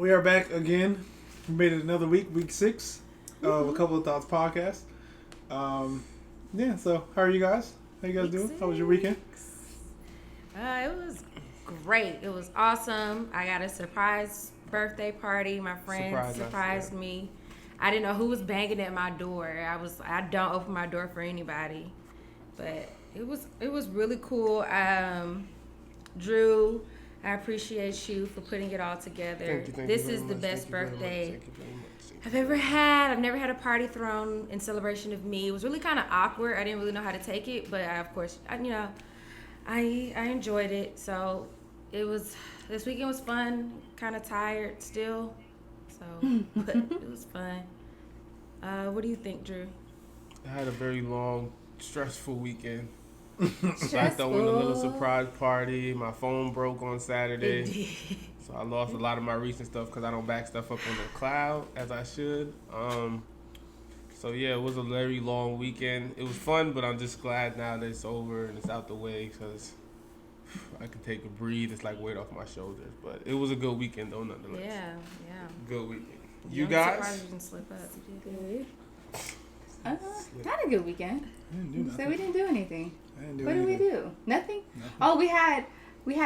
we are back again. We made it another week 6 of A Couple of Thoughts podcast. So how are you guys? How you guys doing? How was your weekend? It was great. It was awesome. I got a surprise birthday party. My friend surprised me. I didn't know who was banging at my door. I don't open my door for anybody, but it was really cool. Drew, I appreciate you for putting it all together. Thank you this is the best birthday I've ever had. I've never had a party thrown in celebration of me. It was really kind of awkward. I didn't really know how to take it, but I enjoyed it. So this weekend was fun. Kind of tired still, but it was fun. What do you think, Drew? I had a very long, stressful weekend. I threw in a little surprise party. My phone broke on Saturday, so I lost a lot of my recent stuff because I don't back stuff up on the cloud as I should. It was a very long weekend. It was fun, but I'm just glad now that it's over and it's out the way because I can take a breathe. It's like weight off my shoulders. But it was a good weekend though, nonetheless. Yeah. Good weekend. You guys? I'm surprised you didn't slip up. Good. Had a good weekend. So we didn't do anything. What did we do? Nothing? Oh, we had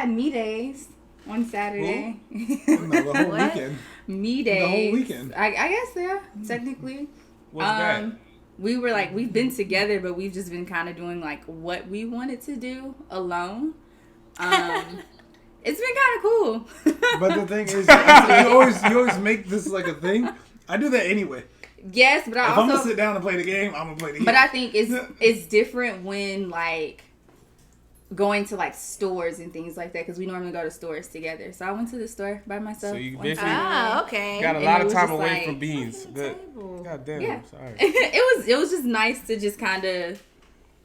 me days on Saturday. No, the whole weekend. Me days. The whole weekend. I guess, yeah, technically. What's that? We've been together, but we've just been kind of doing like what we wanted to do alone. It's been kind of cool. But the thing is, you always make this like a thing. I do that anyway. Yes, but if I'm gonna sit down and play the game, I'm gonna play the game. But I think it's different when like going to like stores and things like that because we normally go to stores together. So I went to the store by myself. So you basically okay. got a lot of time away from Beans. Good. God damn. Yeah. I'm sorry. it was just nice to just kind of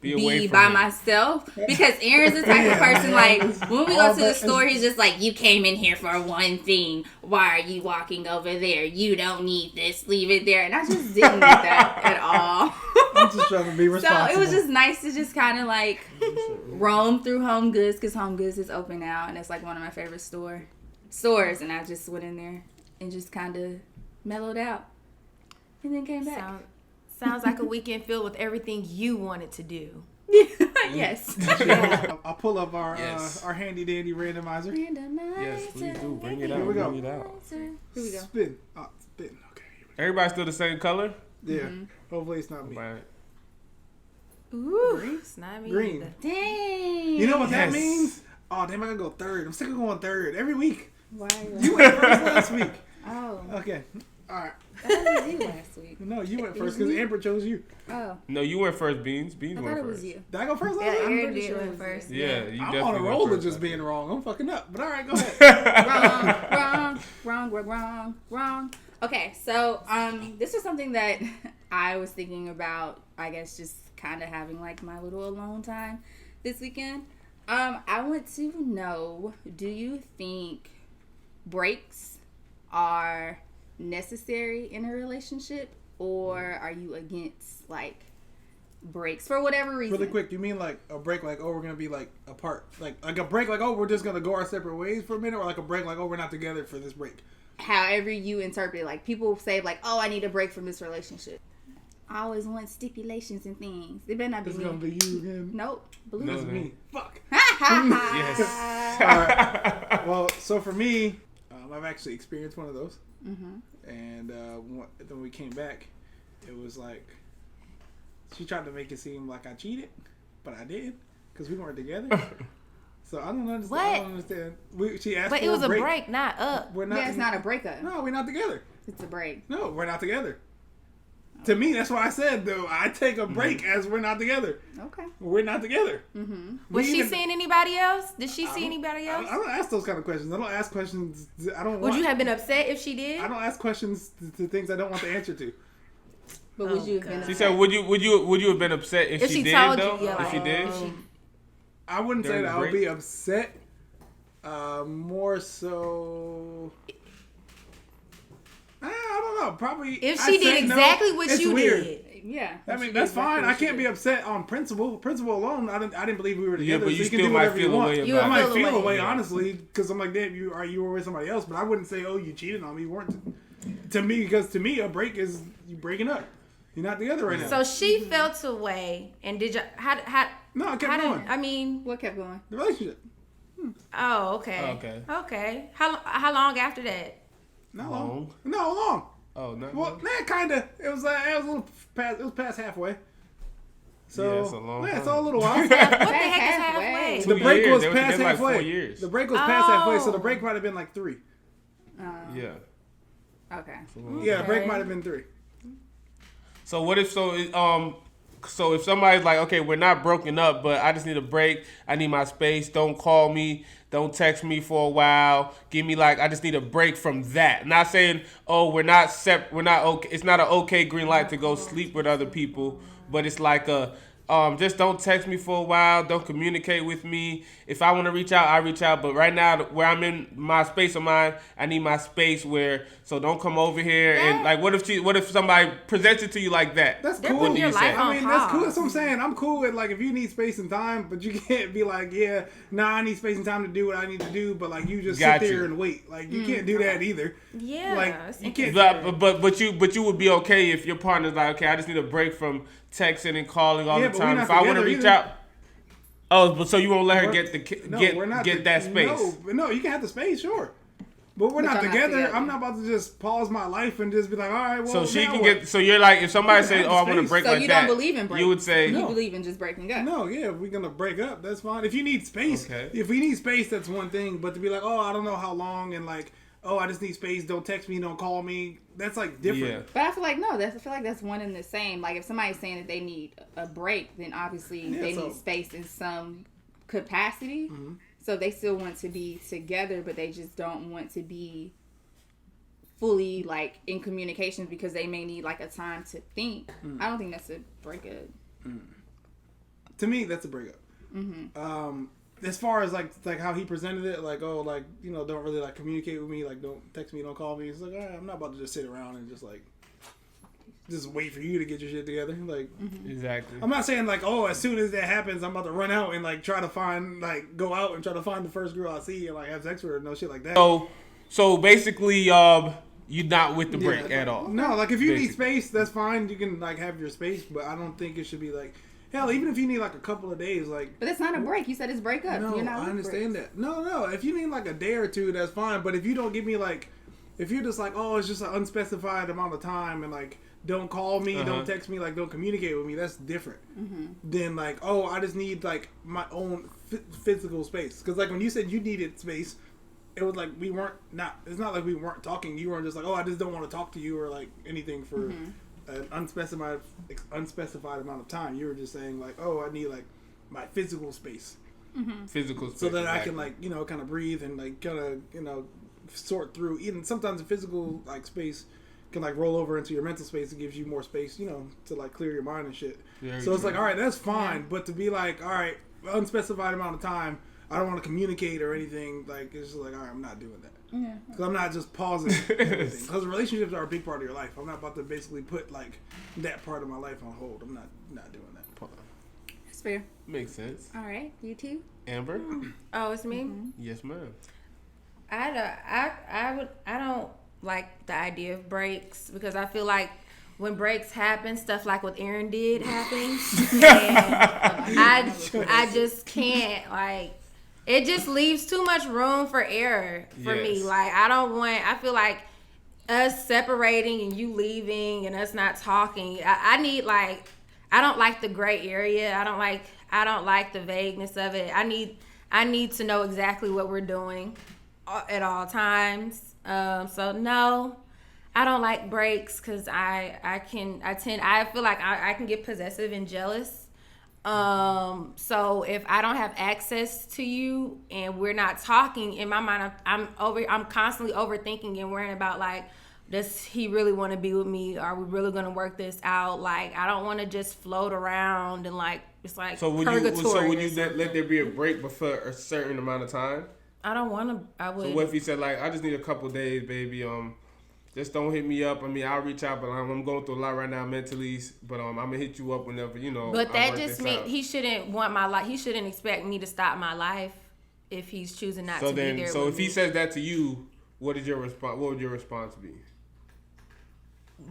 be by myself because Aaron's the type of person like when we go to the store he's just like, you came in here for one thing, why are you walking over there, you don't need this, leave it there. And I just didn't need that at all. I'm just trying to be responsible. So it was just nice to just kind of like roam through Home Goods because Home Goods is open now and it's like one of my favorite stores, and I just went in there and just kind of mellowed out and then came back. Sounds like a weekend filled with everything you wanted to do. Yes. I'll pull up our handy dandy randomizer. Yes, please do. Bring it out. Here we go. Bring it out. Here we go. Spin. Spin. Okay. Everybody still the same color? Yeah. Mm-hmm. Hopefully it's not me. Right. Ooh, it's not me. Green. Either. Dang. You know what that means? Oh, damn, I gotta go third. I'm sick of going third every week. Why? You went first last week. Oh. Okay. All right. That was you last week. No, you went first because Amber chose you. Oh. No, you went first, Beans. Beans went first. I thought it was you. Did I go first last Yeah, week? Aaron did went first. Yeah, you I'm on a roll of just being wrong. I'm fucking up. But all right, go ahead. Wrong. Okay, so this is something that I was thinking about, I guess just kind of having like my little alone time this weekend. I want to know, do you think breaks are necessary in a relationship, or are you against like breaks for whatever reason? Really quick, you mean like a break like, oh, we're gonna be like apart, like a break like, oh, we're just gonna go our separate ways for a minute, or like a break like, oh, we're not together for this break? However you interpret it. Like people say like, oh, I need a break from this relationship. I always want stipulations and things. It better not be it's me. Gonna be you again. Nope. Blue. No, it's me. Fuck. Yes. All right. Well, so for me, I've actually experienced one of those. Mm-hmm. And when we came back, it was like she tried to make it seem like I cheated, but I didn't because we weren't together. So I don't understand. What? I don't understand. She asked but for it was a break. a break, not up. We're not. Yeah, it's not a breakup. No, we're not together. It's a break. No, we're not together. To me, that's why I said though I take a break as we're not together. Okay. We're not together. Mm-hmm. Was she seeing anybody else? Did she see anybody else? I don't ask those kind of questions. I don't ask questions. Would you have been upset if she did? I don't ask questions to things I don't want the answer to. But would you have been upset? She said, would you have been upset if she did told though? you, yeah, if she did? I wouldn't say During that the I would break? be upset. More so, I don't know. Probably if I she say did exactly no. what It's you weird. did. Yeah. I mean, that's fine. I can't be upset on principle. Principle alone, I didn't believe we were together. But so you can still do might whatever you feel a want. way You about I it. might feel away, Yeah. honestly, because I'm like, damn, you were with somebody else. But I wouldn't say, oh, you cheated on me. You weren't. To me, because to me, a break is you breaking up. You're not together right now. So she felt away, and did you? How? No, I kept going. I mean, What kept going? The relationship. oh, okay. Okay. How long after that? Not long. No, long. Oh, not Well, long. kind of. It was a little past. It was past halfway. So Yeah, it's a long it's time. all a little while. What the heck is halfway? Two The break years. was They were past together like 4 halfway. years. The break was past halfway, so the Oh. break might have been like 3. Yeah. Okay. Yeah, the break Okay. might have been 3. So what if so if somebody's like, okay, we're not broken up, but I just need a break. I need my space. Don't call me. Don't text me for a while. Give me I just need a break from that. Not saying, oh, we're not okay. It's not an okay green light to go sleep with other people, but it's like just don't text me for a while. Don't communicate with me. If I want to reach out, I reach out. But right now, where I'm in my space of mine, I need my space so don't come over here. Yeah. And what if somebody presents it to you like that? That's They're cool. putting your life on I mean, that's cool. pause. That's what I'm saying. I'm cool with if you need space and time, but you can't be like, yeah, I need space and time to do what I need to do. But you just Got sit there you. and wait. You can't do that either. Yeah. You can't. But you would be okay if your partner's like, okay, I just need a break from texting and calling all Yeah, the but we're time. not If I want to together reach either. out, but so you won't let her We're not get that space. No, you can have the space, sure. But we're not y'all not together. together. I'm not about to just pause my life and just be like, all right, well, So she now can what? get. So you're like, if somebody You says, have "Oh, I want to space. break So like you that," don't believe in break? you would say, You believe in just breaking up? No, yeah, if we're gonna break up, that's fine. If you need space, Okay. if we need space, that's one thing. But to be like, oh, I don't know how long, and oh, I just need space. Don't text me. Don't call me. That's different. "Yeah." But I feel like no. I feel like that's one and the same. If somebody's saying that they need a break, then obviously they need space in some capacity. Mm-hmm. So they still want to be together, but they just don't want to be fully in communication because they may need a time to think. I don't think that's a breakup. To me, that's a breakup. As far as how he presented it, don't really communicate with me, don't text me, don't call me. It's all right, I'm not about to just sit around and just wait for you to get your shit together. Exactly. I'm not saying as soon as that happens, I'm about to run out and try to find go out and try to find the first girl I see and have sex with her, no shit like that. So basically, you're not with the break at all. No, if you need Basically. space, that's fine. You can have your space, but I don't think it should be hell. Even if you need a couple of days, But it's not a break. You said it's breakup. no, You're not I with understand breaks. that. No, if you need a day or two, that's fine. But if you don't give me if you're just oh, it's just an unspecified amount of time and don't call me, don't text me, don't communicate with me, that's different than oh, I just need my own physical space. Because when you said you needed space, it was we weren't it's not we weren't talking. You weren't just oh, I just don't want to talk to you or anything for an unspecified amount of time. You were just saying oh, I need my physical space. Physical space, So that exactly. I can kind of breathe and kind of sort through. Even sometimes the physical space can roll over into your mental space. It gives you more space, to clear your mind and shit. Very So it's true. all right, that's fine. But to be all right, unspecified amount of time, I don't want to communicate or anything. It's just all right, I'm not doing that. Yeah. Because I'm not just pausing everything. Because relationships are a big part of your life. I'm not about to basically put that part of my life on hold. I'm not doing that. That's fair. Makes sense. All right, you too. Amber? Oh, it's me. Yes, ma'am. I don't like the idea of breaks because I feel like when breaks happen, stuff like what Aaron did happens, and I just can't it just leaves too much room for error for me. Yes. I feel like us separating and you leaving and us not talking. I need I don't like the gray area. I don't like the vagueness of it. I need to know exactly what we're doing at all times. So no, I don't like breaks because I feel like I can get possessive and jealous. So if I don't have access to you and we're not talking, in my mind I'm constantly overthinking and worrying about does he really want to be with me? Are we really going to work this out? I don't want to just float around and it's So would purgatory. you let there be a break before a certain amount of time? I don't want to. I would. So what if he said I just need a couple days, baby? just don't hit me up. I mean, I'll reach out, but I'm going through a lot right now mentally. But I'm gonna hit you up whenever, you know. But that just means he shouldn't want my life. He shouldn't expect me to stop my life if he's choosing not to be there. So if he says that to you, what is your response? What would your response be?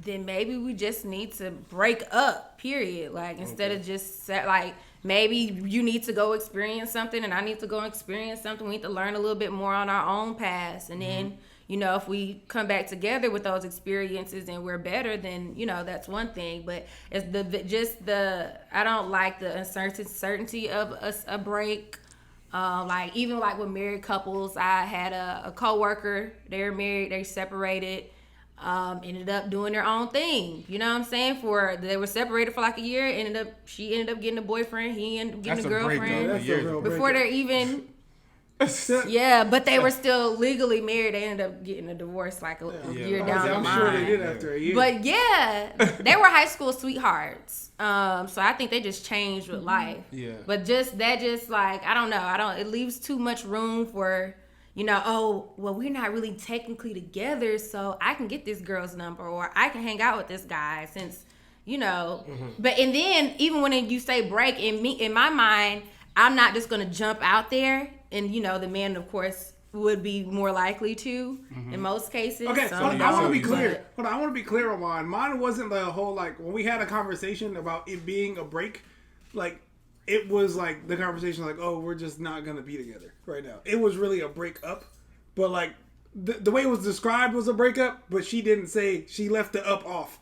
Then maybe we just need to break up. Period. Like instead of just like maybe you need to go experience something and I need to go experience something. We need to learn a little bit more on our own past, and then. You know, if we come back together with those experiences and we're better, then, you know, that's one thing. But it's I don't like the uncertainty of a break. Like, even like with married couples, I had a coworker, they were married, they separated, ended up doing their own thing. You know what I'm saying? They were separated for like a year, she ended up getting a boyfriend, he ended up getting a girlfriend. Before they're even... Yeah, but they were still legally married. They ended up getting a divorce like a year down the line. I'm sure they did after a year. But yeah, they were high school sweethearts. So I think they just changed with life. Yeah. But just like I don't know. It leaves too much room for, you know, oh, well, we're not really technically together, so I can get this girl's number or I can hang out with this guy since, you know. But and then even when you say break, in my mind, I'm not just gonna jump out there. And, you know, the man, of course, would be more likely to in most cases. Okay, so I want to be clear. I want to be clear on mine. Mine wasn't the whole, like, when we had a conversation about it being a break, like, it was, like, the conversation, like, oh, we're just not going to be together right now. It was really a break up. But, like, the way it was described was a breakup, but she didn't say, she left the up off.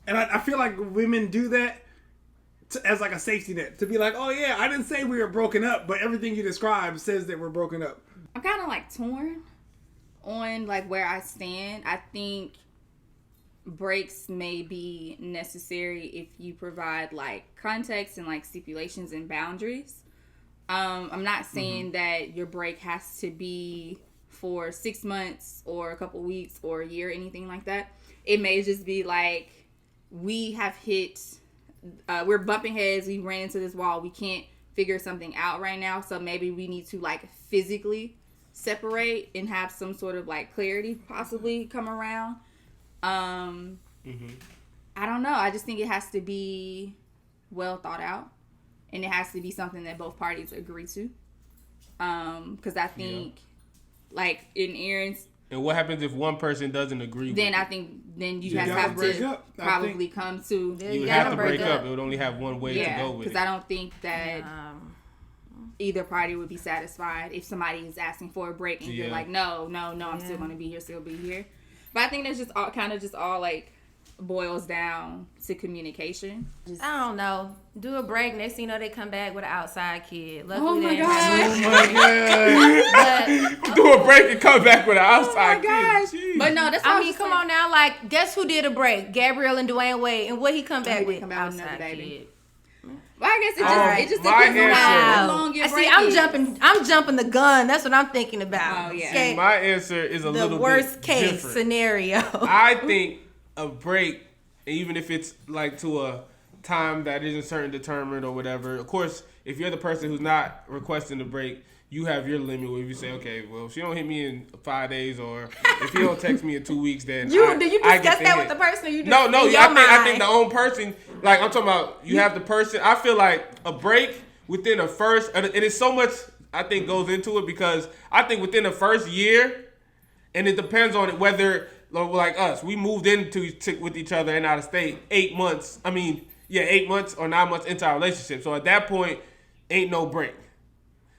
And I feel like women do that. As like a safety net to be like, oh yeah, I didn't say we were broken up, but everything you described says that we're broken up. I'm kind of like torn on like where I stand. I think breaks may be necessary if you provide like context and like stipulations and boundaries. I'm not saying that your break has to be for 6 months or a couple weeks or a year, anything like that. It may just be like we have hit. We're bumping heads. We ran into this wall. We can't figure something out right now. So maybe we need to like physically separate and have some sort of like clarity possibly come around. I don't know. I just think it has to be well thought out, and it has to be something that both parties agree to. Because I think like in Aaron's. And what happens if one person doesn't agree? Then I think you have to probably come to. You have to break up. It would only have one way to go with it. Because I don't think that either party would be satisfied if somebody is asking for a break and you're like, no, I'm still going to be here. But I think that's just all like boils down to communication. I don't know. Do a break. Next thing you know, they come back with an outside kid. Luckily, oh my god! Do a break and come back with an outside kid. But no, that's. I mean, come on now. Like, guess who did a break? Gabrielle and Dwayne Wade, and what he come back with? Outside kid. Well, I guess it just depends on how long your break is. I'm jumping the gun. That's what I'm thinking about. Oh yeah. Okay. My answer is a little bit the worst case different. Scenario. I think a break, even if it's like to a time that isn't certain determined or whatever. Of course, if you're the person who's not requesting a break, you have your limit where you say, okay, well, if she don't hit me in 5 days or if you don't text me in 2 weeks, then do you discuss that with the person? Or you just no. I think the own person. Like I'm talking about, you have the person. I feel like a break within the first, and it is so much I think goes into it because I think within the first year, and it depends on it whether like us, we moved with each other and out of state 8 months. 8 months or 9 months into our relationship. So at that point, ain't no break.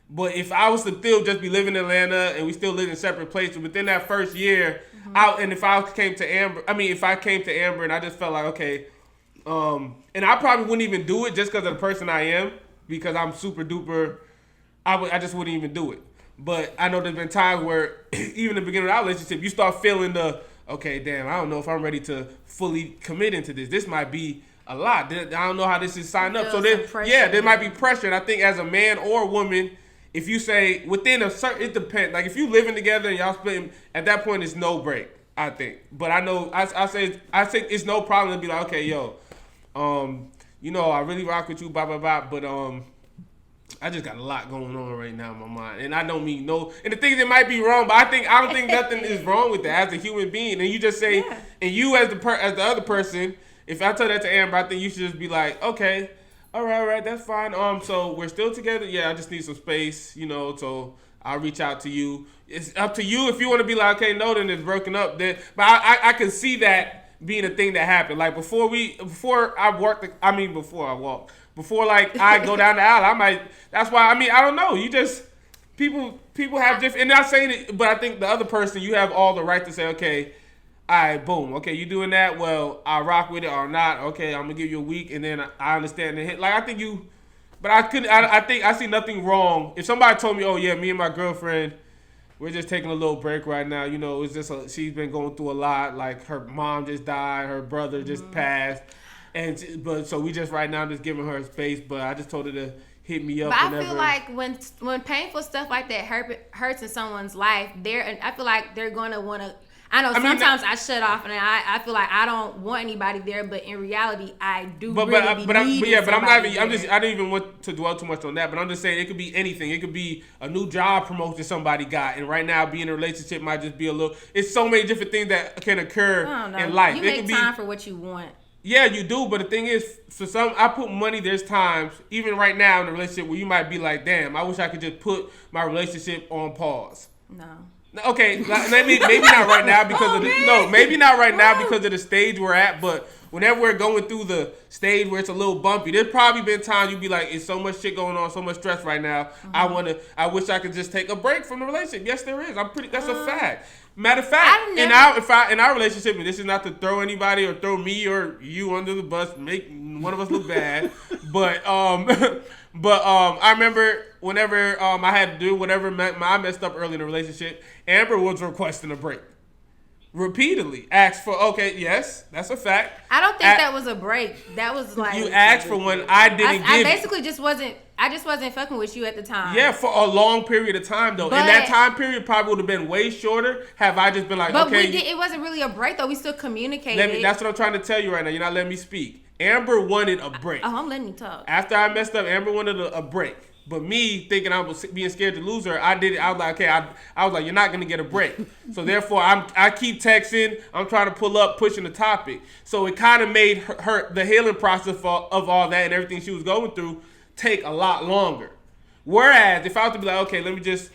But if I was to still just be living in Atlanta and we still live in separate places within that first year, if I came to Amber and I just felt like, okay, and I probably wouldn't even do it just because of the person I am, because I'm super duper, I just wouldn't even do it. But I know there's been times where even in the beginning of our relationship, you start feeling okay, damn, I don't know if I'm ready to fully commit into this. This might be a lot. I don't know how this is signed up. So there might be pressure. And I think as a man or a woman, if you say within a certain, it depends. Like if you living together and y'all splitting, at that point it's no break, I think. But I know, I think it's no problem to be like, okay, yo, I really rock with you, blah, blah, blah. But I just got a lot going on right now in my mind, and I don't mean no. And the things that might be wrong, but I don't think nothing is wrong with that as a human being. And you just say, and you as the other person, if I tell that to Amber, I think you should just be like, okay, all right, that's fine. So we're still together. Yeah, I just need some space, So I'll reach out to you. It's up to you if you want to be like, okay, no, then it's broken up. Then, but I can see that being a thing that happened. Like before I go down the aisle, I might. That's why I don't know. You just people have different. And not saying it, but I think the other person, you have all the right to say, okay, all right, boom, okay, you doing that? Well, I'll rock with it or not. Okay, I'm gonna give you a week, and then I understand the hit. Like I think you, but I couldn't. I think I see nothing wrong if somebody told me, oh yeah, me and my girlfriend, we're just taking a little break right now. It's just she's been going through a lot. Like her mom just died, her brother just passed. But so we just right now just giving her space, but I just told her to hit me up. But I feel like when painful stuff like that hurts in someone's life, I feel like they're gonna want to. Sometimes I shut off and I feel like I don't want anybody there, but in reality I do. I didn't even want to dwell too much on that. But I'm just saying it could be anything. It could be a new job promotion somebody got, and right now being in a relationship might just be a little. It's so many different things that can occur in life. You make time for what you want. Yeah, you do, but the thing is, for some, I put money. There's times, even right now in a relationship, where you might be like, "Damn, I wish I could just put my relationship on pause." No. Okay, maybe not right now because maybe not right now because of the stage we're at. But whenever we're going through the stage where it's a little bumpy, there's probably been times you'd be like, "It's so much shit going on, so much stress right now. I wish I could just take a break from the relationship." Yes, there is. That's a fact. Matter of fact, in our relationship, and this is not to throw anybody or throw me or you under the bus, make one of us look bad, but I remember whenever I had to do whatever I messed up early in the relationship, Amber was requesting a break. Repeatedly asked for, okay, yes, that's a fact. I don't think that was a break. That was like you asked for one. I just wasn't fucking with you at the time. Yeah, for a long period of time though. And that time period probably would have been way shorter. Have I just been like, but okay. It wasn't really a break though. We still communicated. That's what I'm trying to tell you right now. You're not letting me speak. Amber wanted a break. I'm letting you talk. After I messed up, Amber wanted a break. But me thinking I was being scared to lose her, I did it. I was like, okay, I was like, you're not gonna get a break. So therefore, I keep texting. I'm trying to pull up, pushing the topic. So it kind of made her the healing process of all that and everything she was going through take a lot longer. Whereas if I was to be like, okay,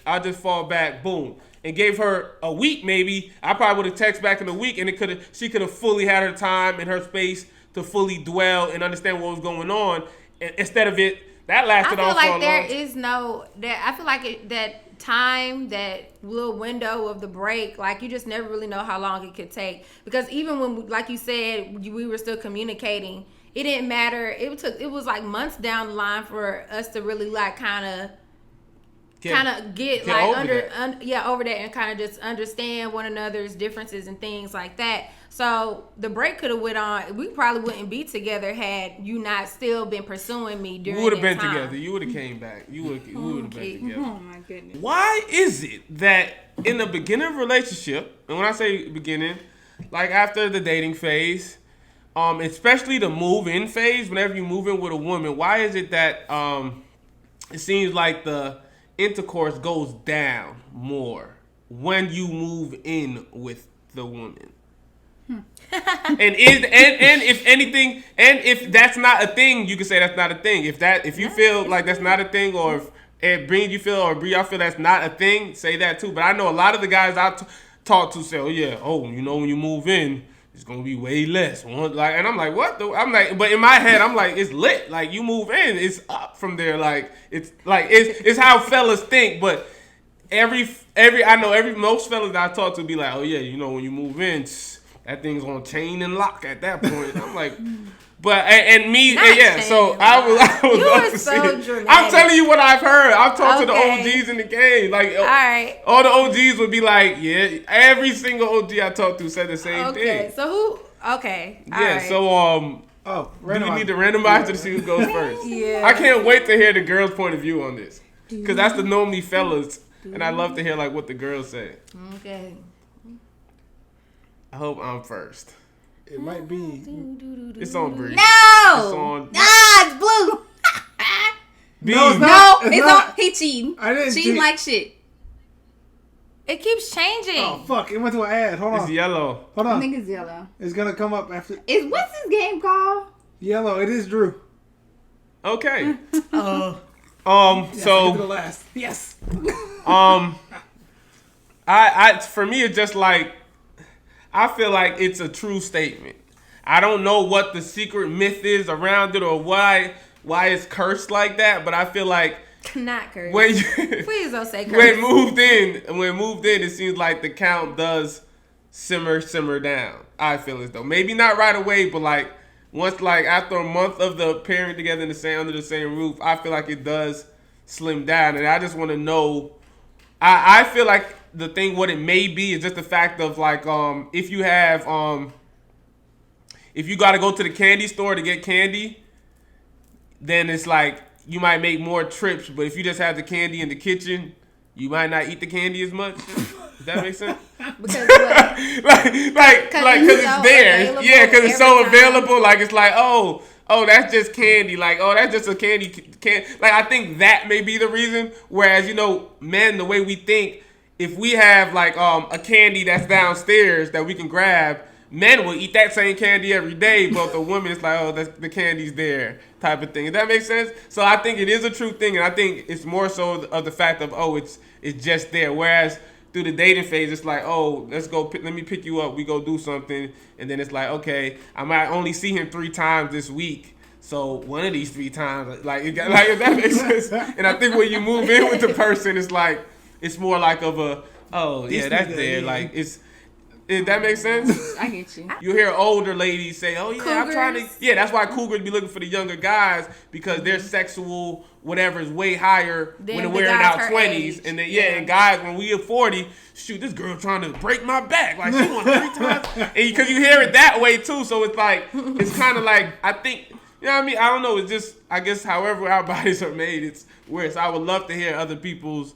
I'll just fall back, boom, and gave her a week maybe, I probably would have texted back in a week, and she could have fully had her time and her space to fully dwell and understand what was going on, instead of it. That lasted all so long. I feel like that time, that little window of the break, like you just never really know how long it could take. Because even when, like you said, we were still communicating, it didn't matter. It was like months down the line for us to really like kind of get like over that and kind of just understand one another's differences and things like that. So the break could have went on. We probably wouldn't be together had you not still been pursuing me during that time. We would have been together. You would have came back. We would have been together. Oh my goodness. Why is it that in the beginning of a relationship, and when I say beginning, like after the dating phase, especially the move-in phase, whenever you move in with a woman, why is it that it seems like the intercourse goes down more when you move in with the woman? and if anything, and if that's not a thing, you can say that's not a thing. If you feel like that's not a thing, or if it brings you feel, or y'all feel that's not a thing, say that too. But I know a lot of the guys I talk to say, when you move in, it's gonna be way less. And I'm like, what? I'm like, but in my head, I'm like, it's lit. Like you move in, it's up from there. Like it's how fellas think. But most fellas that I talk to be like, when you move in, that thing's on chain and lock at that point. I'm like, but and me, so I was so dramatic. I'm telling you what I've heard. I've talked to the OGs in the game. Like, all right, all the OGs would be like, every single OG I talked to said the same thing. Okay, so who? Okay, all right. So do we need to randomize to see who goes first? Yeah, I can't wait to hear the girls' point of view on this, because that's the normally fellas, and I love to hear like what the girls say. Okay. I hope I'm first. It might be. It's on Bree. No! It's blue. No, it's No, not. it's not. He cheating. I didn't cheating cheat. like shit. It keeps changing. Oh fuck! It went to an ad. Hold on. It's yellow. Hold I on. think it's yellow. It's gonna come up after What's this game called? yellow. It is Drew. Okay. Oh. So To the last. Yes. I for me it's just like I feel like it's a true statement. I don't know what the secret myth is around it or why it's cursed like that, but I feel like Not cursed. when you, Please don't say cursed. when moved in, it seems like the count does simmer down. I feel as though maybe not right away, but like once like after a month of the pairing together in under the same roof, I feel like it does slim down, and I just want to know. I feel like the thing what it may be is just the fact of like if you have if you got to go to the candy store to get candy, then it's like you might make more trips, but if you just have the candy in the kitchen, you might not eat the candy as much. Does that make sense? Because what? like because it's there. Yeah, because it's so available. Like it's like oh that's just candy. Like oh that's just a candy can. Like I think that may be the reason. Whereas men, the way we think, if we have like a candy that's downstairs that we can grab, men will eat that same candy every day, but the woman is like, oh, the candy's there, type of thing. Does that make sense? So I think it is a true thing, and I think it's more so of the fact of, oh, it's just there. Whereas through the dating phase, it's like, oh, let me pick you up, we go do something, and then it's like, okay, I might only see him 3 times this week, so one of these 3 times, like if that makes sense. And I think when you move in with the person, it's like, it's more like of a, oh, yeah, that's there, like it's. If that makes sense? I get you. You hear older ladies say, oh, yeah, Cougars. I'm trying to... Yeah, that's why cougars be looking for the younger guys because their sexual whatever is way higher when we're in our 20s. Age. And then, and guys, when we are 40, shoot, this girl trying to break my back. Like, she want 3 times. And because you hear it that way, too. So it's like, it's kind of like, I think... You know what I mean? I don't know. It's just, I guess, however our bodies are made, it's weird. So I would love to hear other people's,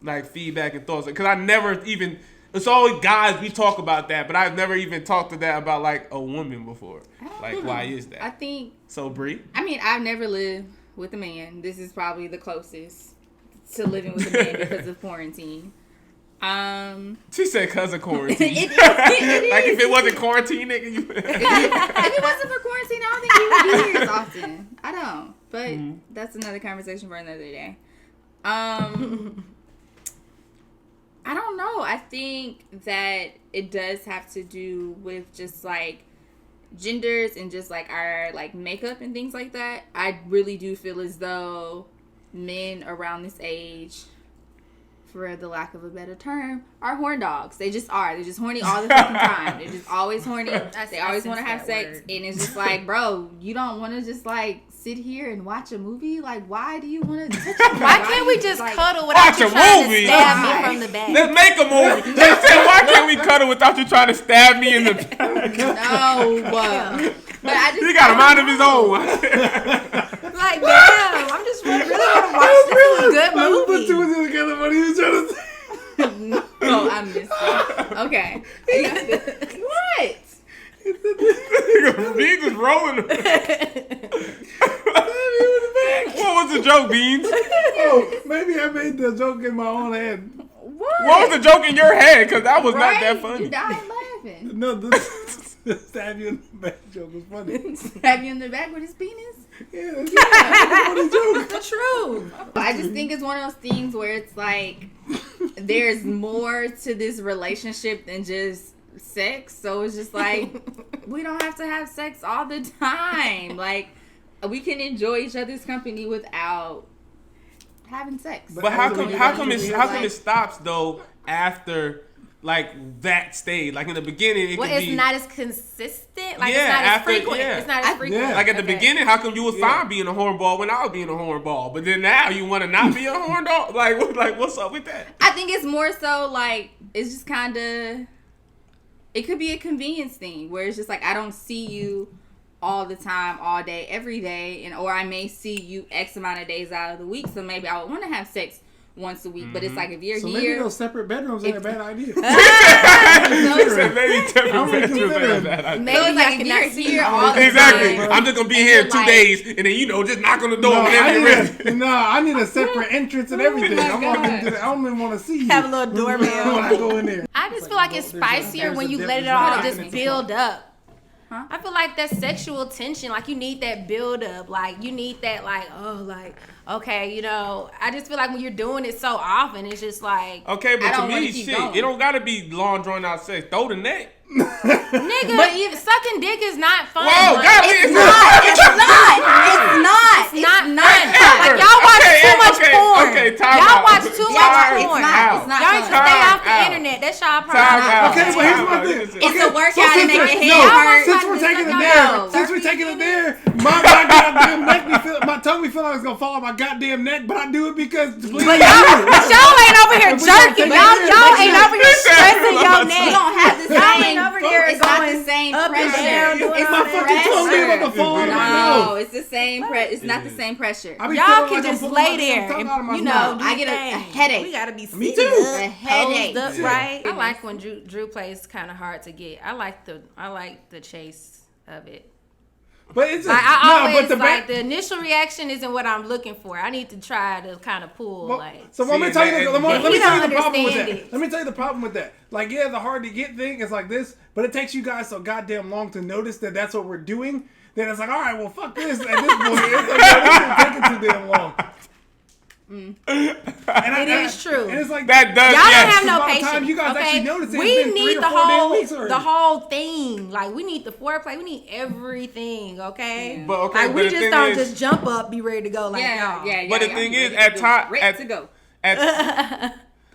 like, feedback and thoughts. Because I never even... It's always guys, we talk about that, but I've never even talked to that about, like, a woman before. Like, why is that? I think... So, Bree? I mean, I've never lived with a man. This is probably the closest to living with a man because of quarantine. She said because of quarantine. It is. Like, if it wasn't quarantine, nigga, you... If it wasn't for quarantine, I don't think you would be here as often. I don't. But that's another conversation for another day. I don't know. I think that it does have to do with just like genders and just like our like makeup and things like that. I really do feel as though men around this age, for the lack of a better term, are horn dogs. They just are. They're just horny all the fucking time. They're just always horny. They always want to have sex. And it's just like, bro, you don't want to just like sit here and watch a movie? Like, why do you want to touch me? Why can't we just cuddle without you trying to stab me from the back? Let's make a movie. They said, why can't we cuddle without you trying to stab me in the back? No. But I just... He got a mind of his own. Like, damn, I'm just really want to watch this good movie. Put 2 and 2 together, what are you trying to say? Oh, I missed it. Okay. What? Beans is rolling. What was the joke, Beans? Oh, maybe I made the joke in my own head. What was the joke in your head? Because that was not that funny. You died laughing. No, the stab you in the back joke was funny. Stab you in the back with his penis? Yeah, that's a funny joke. The truth. I just think it's one of those things where it's like there's more to this relationship than just sex. So it's just like we don't have to have sex all the time. Like we can enjoy each other's company without having sex. But how come it stops though after like that stage? Like in the beginning, it's not as consistent. Like it's not as frequent. Yeah. It's not as frequent. Yeah. Like at the beginning, how come you was fine being a hornball when I was being a hornball, but then now you want to not be a hornball? Like what's up with that? I think it's more so like it's just kind of. It could be a convenience thing where it's just like I don't see you all the time, all day, every day, or I may see you X amount of days out of the week, so maybe I would want to have sex once a week. But it's like if you're so here, maybe those separate bedrooms ain't a bad idea. so said maybe temporary. Maybe I can not see here all the exactly. time. I'm just gonna be here 2 days, and then just knock on the door whenever you're ready. I need a separate entrance and everything. I'm walking through. I don't even want to see you. Have a little doorbell when I go in there. I just feel like it's spicier when you let it all just build up. Huh? I feel like that sexual tension, like you need that build up, like you need that, like, oh, like, okay, I just feel like when you're doing it so often, it's just like, okay, but to me, shit, it don't gotta be long drawn out sex. Throw the neck. Nigga, but even sucking dick is not fun. Whoa, like, God, it's not. Like y'all watch too much porn. Okay, time y'all out. watch too much porn. It's not. Y'all need to stay off the internet. That's y'all problem. Okay, but here's my thing. It's a workout to make your head hurt. Since we're taking it there, my goddamn neck my tongue be feeling like it's gonna fall on my goddamn neck, but I do it because. But y'all ain't over here jerking. Y'all ain't over here stressing your neck. You don't have the same. Over here it's not the same pressure. It's my fucking tongue being about to fall on my No, nose. it's the same pressure. It's not the same pressure. Y'all can just lay there. I get a headache. We gotta be Me too. A headache. Up, right? I like when Drew plays kind of hard to get. I like the chase of it. But it's like, the initial reaction isn't what I'm looking for. I need to try to kind of pull. So let me tell you the problem with that. It. Let me tell you the problem with that. Like, yeah, the hard to get thing is like this, but it takes you guys so goddamn long to notice that that's what we're doing. Then it's like, all right, well, fuck this. At this point, it's like, this is taking too damn long. It is true. And it's like that does. Y'all don't have no patience. Time you guys actually notice it, we need the whole weeks thing. Like we need the foreplay. We need everything. Okay. Yeah. But like we just don't just jump up, be ready to go. Like y'all. Yeah. But the thing is, at times, ready to go. I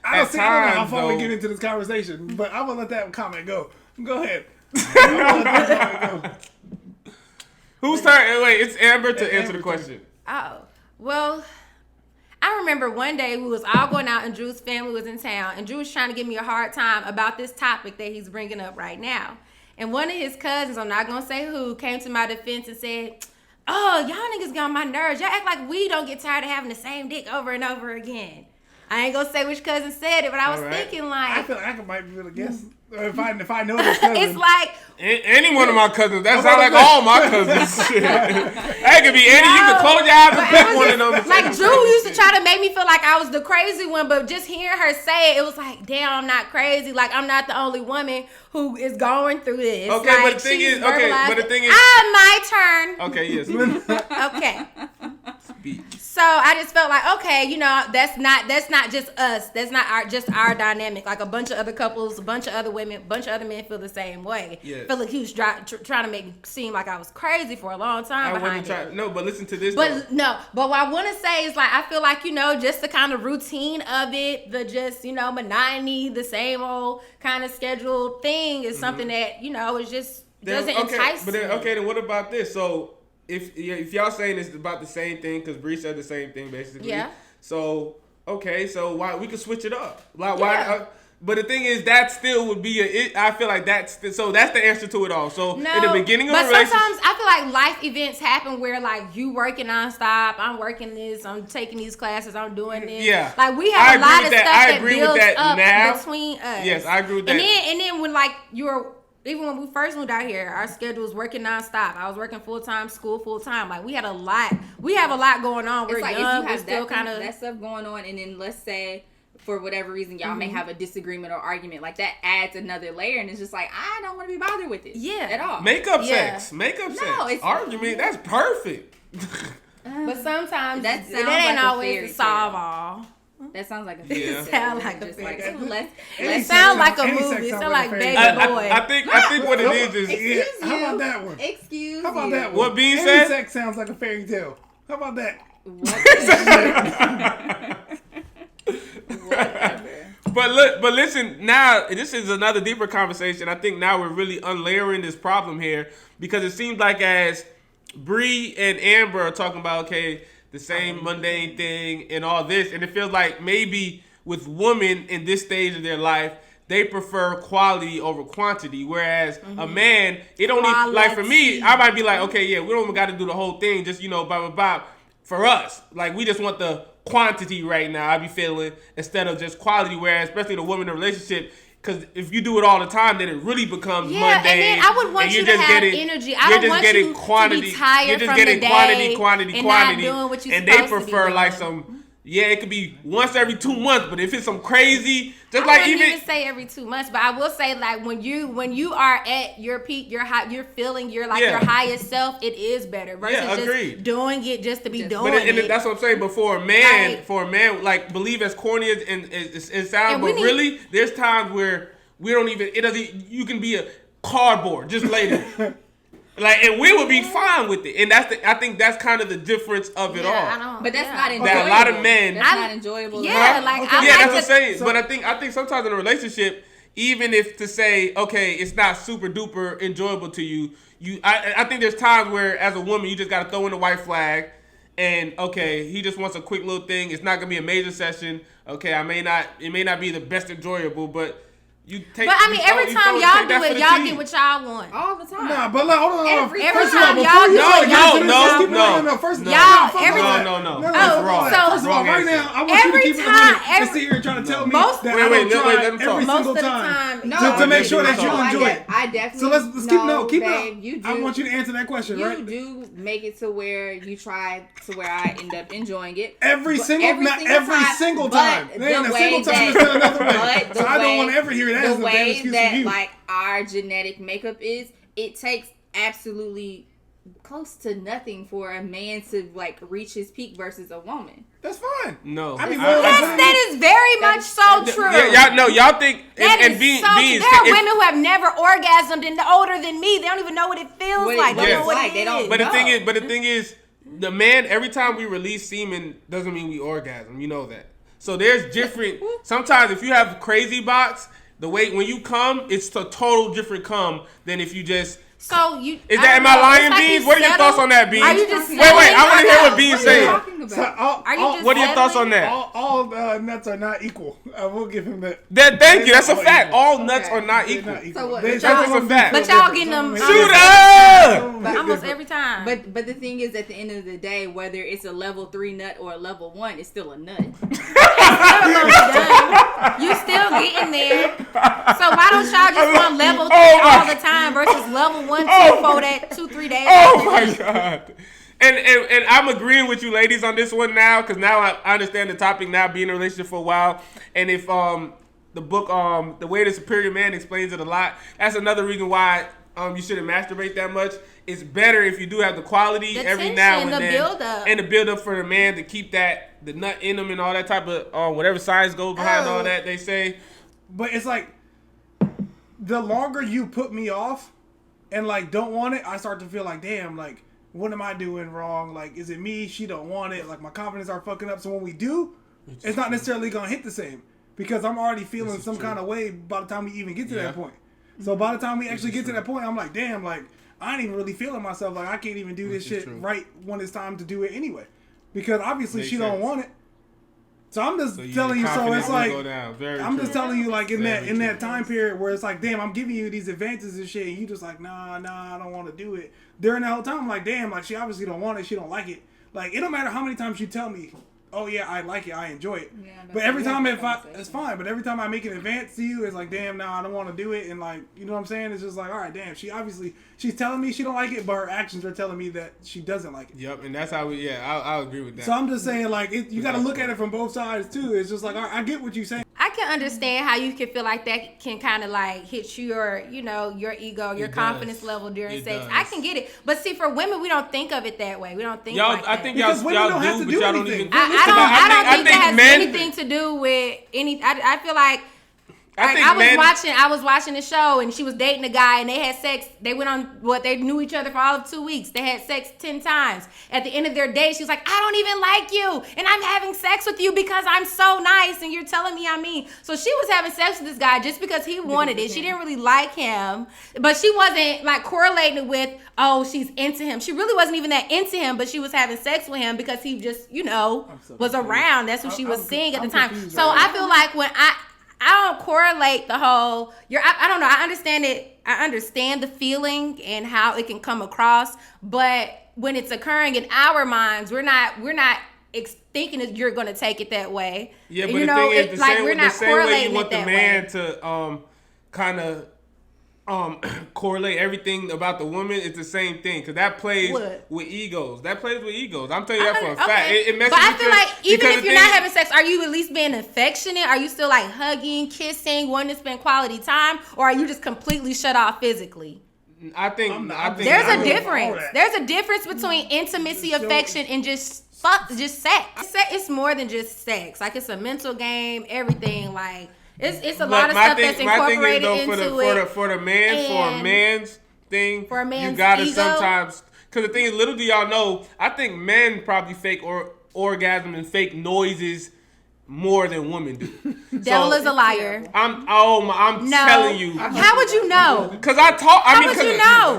don't know how far we get into this conversation, but I'm gonna let that comment go. Go ahead. Whose turn? Wait, it's Amber to answer the question. Oh, well. I remember one day we was all going out and Drew's family was in town and Drew was trying to give me a hard time about this topic that he's bringing up right now. And one of his cousins, I'm not going to say who, came to my defense and said, oh, y'all niggas get on my nerves. Y'all act like we don't get tired of having the same dick over and over again. I ain't going to say which cousin said it, but I was thinking like. I feel like I might be able to guess. If I know this cousin. It's like. Any one of my cousins. That sounds like all my cousins. Shit. That could be any. You can close your eyes and pick one of them. Like Drew used to try to make me feel like I was the crazy one, but just hearing her say it, it was like, damn, I'm not crazy. Like I'm not the only woman who is going through this. Okay, like, but the thing is, my turn. Okay, yes. Okay. So I just felt like, okay, that's not just us. That's not just our dynamic. Like a bunch of other couples, a bunch of other women, a bunch of other men feel the same way. Yes. I feel like he was trying to make me seem like I was crazy for a long time behind it. No, but listen to this. But what I want to say is like I feel like just the kind of routine of it, the just monotony, the same old kind of scheduled thing is something that it just doesn't entice me. Then what about this? So. If y'all saying it's about the same thing, because Bree said the same thing basically. Yeah. So so why we could switch it up? Like why? But the thing is, that still would be I feel like that's the answer to it all. So in the beginning of a relationship, sometimes I feel like life events happen where like you working nonstop, I'm working this, I'm taking these classes, I'm doing this. Yeah. Like we have a lot of stuff that builds up now. between us. Yes, I agree with that. And then when like even when we first moved out here, our schedule was working nonstop. I was working full-time, school full-time. Like, we have a lot going on. We're like young, we're still kind of... that stuff going on, and then let's say, for whatever reason, y'all may have a disagreement or argument. Like, that adds another layer, and it's just like, I don't want to be bothered with it. Yeah. At all. Makeup sex. It's argument. That's perfect. But sometimes that ain't like always to solve all. That sounds like a fairy tale. It sounds like a fairy tale. It sounds like a movie. It sounds like Baby Boy. I think what it is how about that one? Excuse How about you. that one? What being Any said? sex sounds like a fairy tale. How about that? But listen, now this is another deeper conversation. I think now we're really unlayering this problem here, because it seems like as Bree and Amber are talking about, okay, the same mundane thing and all this, and it feels like maybe with women in this stage of their life, they prefer quality over quantity, whereas a man, it don't even, like for me, I might be like, okay, yeah, we don't even got to do the whole thing, just blah blah blah. For us, like we just want the quantity right now. I be feeling instead of just quality, whereas especially the woman in a relationship, Because if you do it all the time, then it really becomes mundane. And then I would want you to have energy. I don't want you to be tired from the day quantity, not doing what you're and they supposed to prefer be like doing. some. Yeah, it could be once every 2 months, but if it's some crazy, just I like wouldn't even say every 2 months, but I will say like when you are at your peak, you're feeling your highest self, it is better versus just doing it just to be doing it. And that's what I'm saying. But for a man, like believe as corny as it sounds, but really, there's times where we don't even. It doesn't. You can be a cardboard, just lay there. Like, and we would be fine with it, and I think that's kind of the difference of it all. But that's not enjoyable. That a lot of men, that's not enjoyable. That's what I'm saying. But I think sometimes in a relationship, even if to say, okay, it's not super duper enjoyable to you, I think there's times where as a woman you just gotta throw in the white flag, and okay, he just wants a quick little thing. It's not gonna be a major session. Okay, it may not be the best enjoyable, but. Every time y'all do it, y'all get what y'all want. All the time. Nah, but like, hold on. Every time y'all do it, no. First, no. So right now, I want you to keep it 100 and sit here and try to tell me that I don't try every single time to make sure that you enjoy it. I definitely. So let's keep it up. I want you to answer that question, right? You do make it to where you try to where I end up enjoying it every single time. There ain't a single time. There's still another way. So I don't want to ever hear that. The way that like our genetic makeup is, it takes absolutely close to nothing for a man to like reach his peak versus a woman. That's fine. No, that is very much so true. Yeah, y'all think and being there are women who have never orgasmed and older than me. They don't even know what it feels like. They don't know what it is. But the thing is, the man, every time we release semen doesn't mean we orgasm. You know that. So there's different. Sometimes if you have crazy box. The way when you come, it's a total different come than if you just. So you is that am I lying, Beans? What are your thoughts on that, Beans? Are you just wait? I want to hear what Beans saying. What are your thoughts on that? All nuts are not equal. I will give him that. Thank you. That's a fact. All nuts are not equal. So what? That's a fact. But y'all getting them shooter almost every time. But the thing is, at the end of the day, whether it's a level 3 nut or a level 1, it's still a nut. You still getting there. So why don't y'all just want level 3 all the time versus level 1, 2, 4, that 2-3 days? Oh my God. And I'm agreeing with you ladies on this one now, because now I understand the topic now, being in a relationship for a while. And if the book The Way the Superior Man explains it a lot, that's another reason why you shouldn't masturbate that much. It's better if you do have the quality every now and then. And the build up for the man to keep the nut in him and all that type of whatever science goes behind all that they say. But it's like the longer you put me off and like don't want it, I start to feel like, damn, like what am I doing wrong? Like, is it me? She don't want it. Like my confidence are fucking up. So when we do, it's not necessarily gonna hit the same because I'm already feeling some kind of way by the time we even get to that point. So by the time we actually get to that point, I'm like, damn, like I ain't even really feeling myself. Like I can't even do this shit right when it's time to do it anyway, because obviously she don't want it. So I'm just telling you. So it's like I'm just telling you, like in that time period where it's like, damn, I'm giving you these advances and shit, and you just like, nah, I don't want to do it. During that whole time, I'm like, damn, like she obviously don't want it. She don't like it. Like it don't matter how many times you tell me, oh yeah, I like it, I enjoy it. Yeah, but every time it's fine. But every time I make an advance to you, it's like, damn, nah, I don't want to do it. And like, you know what I'm saying? It's just like, all right, damn, she's telling me she don't like it, but her actions are telling me that she doesn't like it. Yep, and that's how I'll agree with that. So I'm just saying, like, you got to look at it from both sides too. It's just like, I get what you're saying. I can understand how you can feel like that can kind of like hit your ego, your confidence level during sex. I can get it. But see, for women, we don't think of it that way. We don't think like that. I think y'all don't have to do anything. I don't think that has anything to do with any. I feel like I was watching the show and she was dating a guy and they had sex. They went on they knew each other for all of 2 weeks. They had sex 10 times. At the end of their day, she was like, I don't even like you and I'm having sex with you because I'm so nice and you're telling me I'm mean. So she was having sex with this guy just because he wanted it. She didn't really like him, but she wasn't like correlating it with, oh, she's into him. She really wasn't even that into him, but she was having sex with him because he just, was around. That's what she was seeing at the time. So I feel like when I don't correlate the whole. I don't know. I understand it. I understand the feeling and how it can come across, but when it's occurring in our minds, we're not thinking that you're going to take it that way. Yeah, but the thing is, the same way you want the man kind of correlate everything about the woman, it's the same thing because that plays with egos. I'm telling you that for a fact. It messes but I with feel like even if you're not having sex, are you at least being affectionate? Are you still like hugging, kissing, wanting to spend quality time, or are you just completely shut off physically? I think there's a difference. There's a difference between intimacy, affection, and just sex. It's more than just sex. Like it's a mental game, everything. Like it's a lot of stuff that's incorporated into it. For a man's thing, for a man's you gotta ego, sometimes. Because the thing is, little do y'all know, I think men probably fake orgasm and fake noises more than women do. Devil is a liar. I'm telling you. How would you know? Because I talk. How would you know?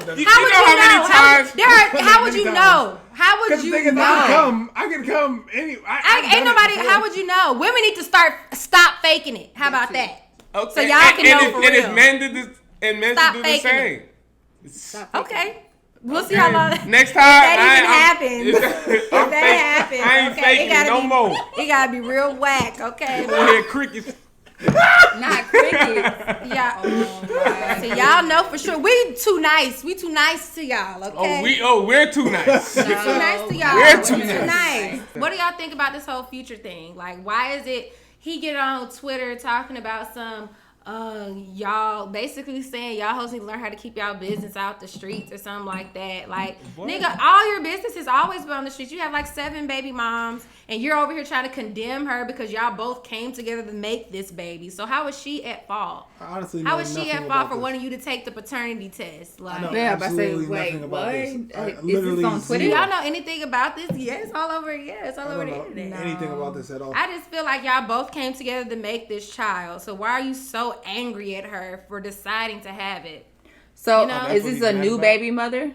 How would you know? How would you know? I can come any. Ain't nobody. How would you know? Women need to stop faking it. How about that? Okay. So y'all can know for real. And if men did this, and men should do the same. Okay. We'll see how long. Next time, that even happens. If that happens, I ain't faking no more. It gotta be real whack, okay? Go ahead, crickets. Not crickets. Yeah. Oh, so y'all know for sure we too nice. We too nice to y'all, okay? We're too nice. We're too nice to y'all. We're too nice. What do y'all think about this whole future thing? Like, why is it he get on Twitter talking about some y'all basically saying y'all hoes need to learn how to keep y'all business out the streets or something like that. Like, nigga, all your business has always been on the streets. You have like 7 baby moms and you're over here trying to condemn her because y'all both came together to make this baby. So how is she at fault? Honestly, how is she at fault for wanting you to take the paternity test? Like, yeah, but I say, wait, what? Is this on Twitter? Do y'all know anything about this? Yeah, it's all over. Yeah, it's all over the internet. Anything about this at all? I just feel like y'all both came together to make this child. So why are you so angry at her for deciding to have it? So is this a new baby mother?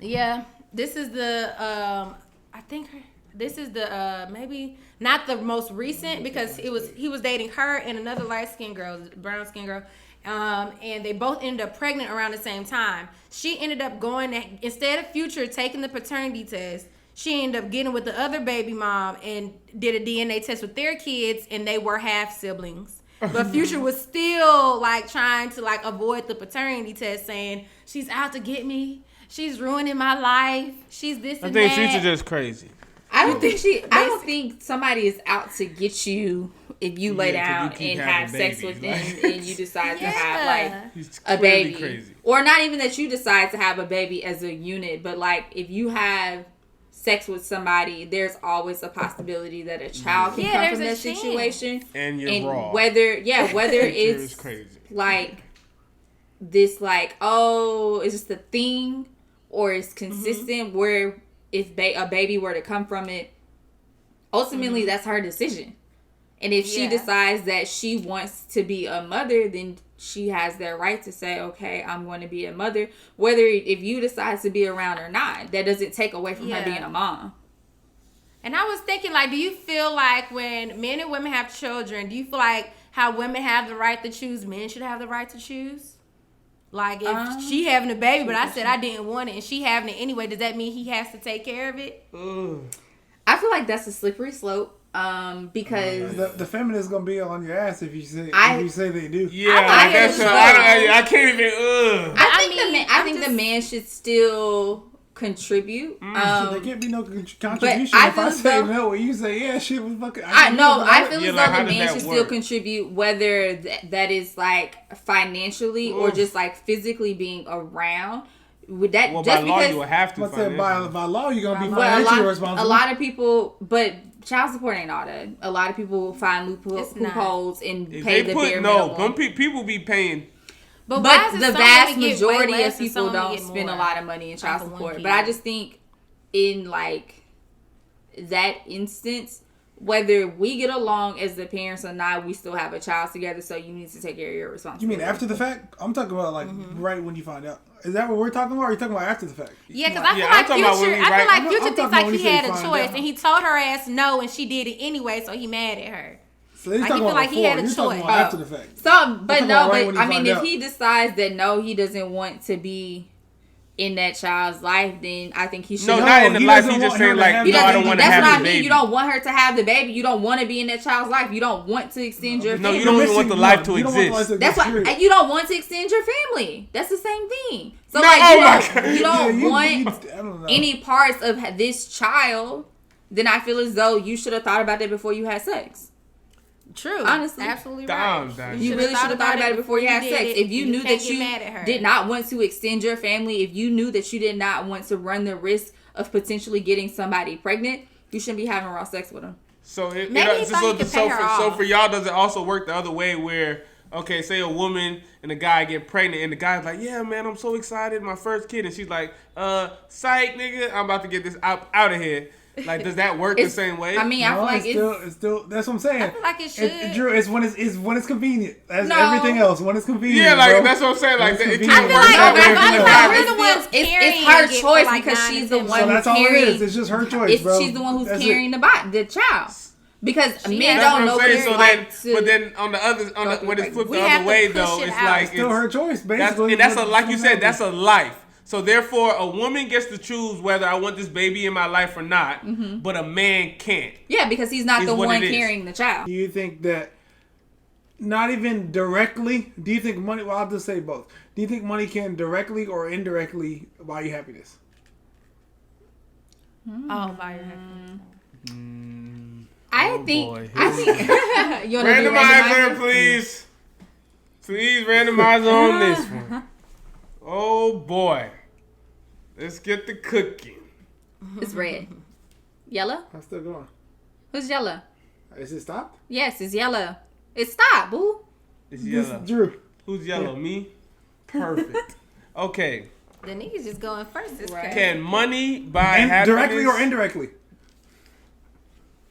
Yeah, this is the I think this is the maybe not the most recent because he was dating her and another light-skinned girl, brown skinned girl, and they both ended up pregnant around the same time. She ended up going instead of Future taking the paternity test, she ended up getting with the other baby mom and did a DNA test with their kids, and they were half siblings. But Future was still like trying to like avoid the paternity test, saying she's out to get me, she's ruining my life, she's this and that. I think Future just crazy. I don't think somebody is out to get you if you lay down and have sex with them and you decide to have like a baby. Crazy. Or not even that you decide to have a baby as a unit, but like if you have sex with somebody, there's always a possibility that a child can come from that situation. And you're raw. Whether it's crazy. Like this, like, oh, it's just a thing, or it's consistent where if a baby were to come from it, ultimately that's her decision. And if she decides that she wants to be a mother, then she has that right to say, okay, I'm going to be a mother. Whether if you decide to be around or not, that doesn't take away from her being a mom. And I was thinking, like, do you feel like when men and women have children, do you feel like how women have the right to choose, men should have the right to choose? Like, if she having a baby, but I said I didn't want it, and she having it anyway, does that mean he has to take care of it? I feel like that's a slippery slope. Because the feminists gonna be on your ass if you say they do. Yeah, I can't even. I think the man should still contribute. There can't be no contribution if I say no and you say shit was fucking. I feel as though the man should still contribute, whether that is like financially or just like physically being around. With that, well, just by law because, you will have to. By law you're gonna be financially responsible. A lot of people, but child support ain't all that. A lot of people find loopholes and pay the bare minimum. People be paying. But the vast majority of people don't spend a lot of money in child support. But I just think in like that instance, whether we get along as the parents or not, we still have a child together. So you need to take care of your responsibility. You mean after the fact? I'm talking about like right when you find out. Is that what we're talking about? Or are you talking about after the fact? Yeah, because I feel like Future thinks like he had a choice and he told her ass no and she did it anyway, so he mad at her. So like he feel like he had a choice. After the fact. So, but no, but I mean, if he decides that no, he doesn't want to be in that child's life, then I think he should. No, not in the life. He just saying like, no, I don't want to have the baby. That's what I mean. You don't want her to have the baby. You don't want to be in that child's life. You don't want to extend your family. No, you don't even want the life to exist. That's why you don't want to extend your family. That's the same thing. So no, you don't want any parts of this child. Then I feel as though you should have thought about that before you had sex. True. Honestly. Absolutely right. You really should have thought about it before you had sex. If you knew that you did not want to extend your family, if you knew that you did not want to run the risk of potentially getting somebody pregnant, you shouldn't be having raw sex with them. So for y'all, does it also work the other way where, okay, say a woman and a guy get pregnant and the guy's like, yeah, man, I'm so excited, my first kid. And she's like, psych, nigga, I'm about to get this out of here. Like, does that work the same way? I mean, I feel like it's still. That's what I'm saying. I feel like it should. Drew, it's when it's convenient. That's everything else. When it's convenient. Yeah, like bro. that's what I'm saying. Like, it can't work. It's her choice because she's the one who's carrying. It's just her choice, bro. She's the one who's carrying the child. Because men don't know. But then on the other, when it's flipped the other way, though, it's like still her choice. Basically, and that's like you said, that's a life. So therefore, a woman gets to choose whether I want this baby in my life or not, but a man can't. Yeah, because he's not the one carrying the child. Do you think that, not even directly, do you think money, well, I'll just say both. Do you think money can directly or indirectly buy you happiness? Oh, buy your happiness. I think you randomizer, please. Please randomizer on this one. Oh boy. Let's get the cooking. It's red. Yellow? I'm still going. Who's yellow? Is it stopped? Yes, it's yellow. It's stopped, boo. It's yellow. Drew. Who's yellow? Me? Perfect. Okay. The nigga's just going first. Right. Can money buy happiness? Directly or indirectly?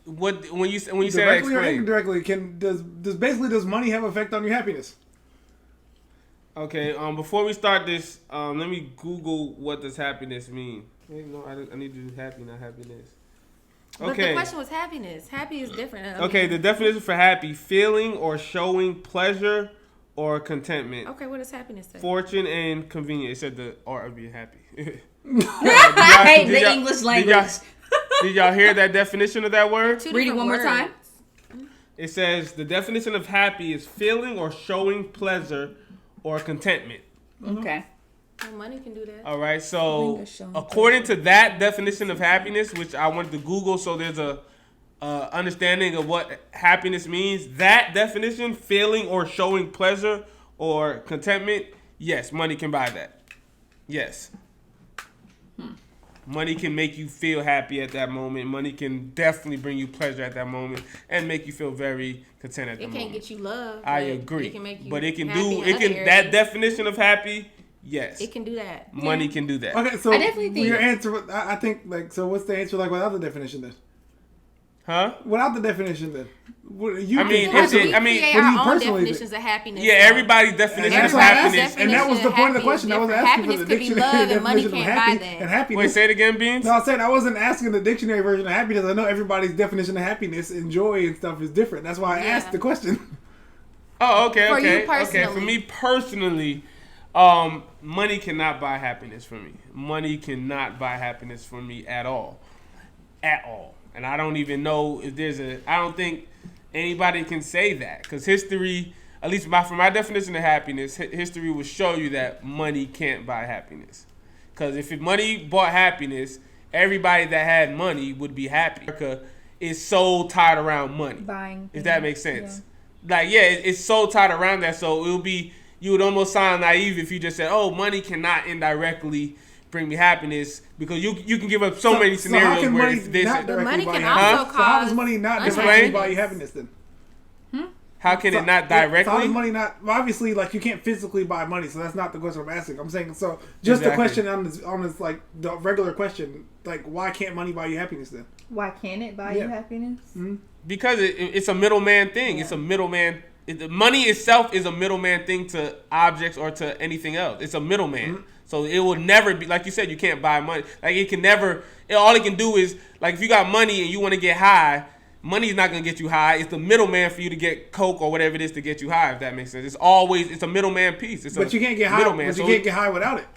When you say that, directly or explain. indirectly, does money have effect on your happiness? Okay, before we start this, let me Google what does happiness mean. Wait, no, I need to do happy, not happiness. Okay. But the question was happiness. Happy is different. Okay, the definition for happy: feeling or showing pleasure or contentment. Okay, what does happiness say? Fortune and convenience. It said the art of being happy. I hate the English language. Did y'all hear that definition of that word? Read it one more time. It says the definition of happy is feeling or showing pleasure or contentment. Okay. Well, money can do that. All right. So according to that definition of happiness, which I wanted to Google, so there's a understanding of what happiness means. That definition, feeling or showing pleasure or contentment, yes, money can buy that. Yes. Money can make you feel happy at that moment. Money can definitely bring you pleasure at that moment and make you feel very content at that moment. It can't get you love. I agree. It can make you but it can happy that definition of happy, yes. It can do that. Money can do that. Okay, so I definitely think your answer, I think, like, so what's the answer like without the definition then? Huh? Without the definition then? What, we create our own definitions of happiness. Yeah, everybody's definition of happiness. And that was the point of the question. I was asking for the dictionary definition of happy and happiness. Wait, say it again, Beans? No, I said I wasn't asking the dictionary version of happiness. I know everybody's definition of happiness and joy and stuff is different. That's why I asked the question. Oh, okay, for okay. You personally. Okay, for me personally, money cannot buy happiness for me. Money cannot buy happiness for me at all. At all. And I don't even know if I don't think anybody can say that. Because history, at least from my definition of happiness, history will show you that money can't buy happiness. Because if money bought happiness, everybody that had money would be happy. America is so tied around money. Buying. If that makes sense. Yeah. It's so tied around that. So you would almost sound naive if you just said, oh, money cannot indirectly bring me happiness, because you can give up so many scenarios where it's this. But money can also cause. So how does money not directly buy you happiness then? How can it not directly? So how does money not? Well, obviously, like, you can't physically buy money, so that's not the question I'm asking. I'm saying, so just the question on this like the regular question, like, why can't money buy you happiness then? Why can't it buy you happiness? Mm-hmm. Because it's a middleman thing. Yeah. It's a middleman. Money itself is a middleman thing to objects or to anything else. It's a middleman. Mm-hmm. So it will never be, like you said, you can't buy money. Like, it can never, all it can do is, like, if you got money and you want to get high, money's not going to get you high. It's the middleman for you to get coke or whatever it is to get you high, if that makes sense. It's a middleman piece. But you can't get high. But you can't get high without it.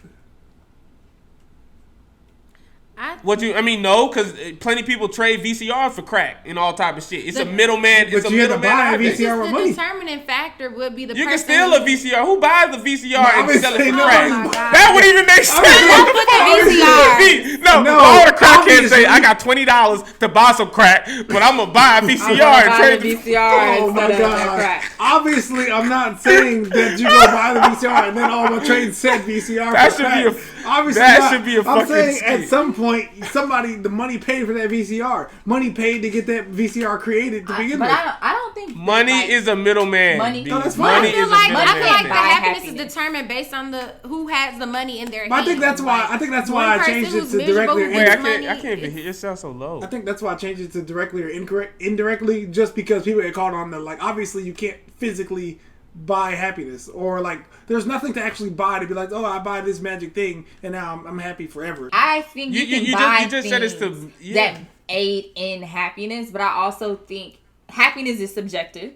No, because plenty of people trade VCRs for crack and all type of shit. It's a middleman. But you have to buy a VCR with money. The determining factor would be the you person. You can steal a VCR. Who buys the VCR and sell it for crack? Oh that would even make sense. No, all the crackheads say, I got $20 to buy some crack, but I'm going to buy a VCR and trade the VCR. Oh my God. Obviously, I'm not saying that you go buy the VCR and then all my trade said VCR. That should be a fucking I'm saying skit. at some point, the money paid for that VCR. Money paid to get that VCR created to begin with. I don't think money is a middleman. Money is a I feel like middleman. the happiness is determined based on who has the money in their hands. I think that's why I changed it to directly or indirectly. I can't even hear yourself so low. I think that's why I changed it to directly or indirectly, just because people get caught on the obviously you can't physically buy happiness, or there's nothing to actually buy to be like, oh, I buy this magic thing and now I'm happy forever. I think you can buy things that aid in happiness, but I also think happiness is subjective.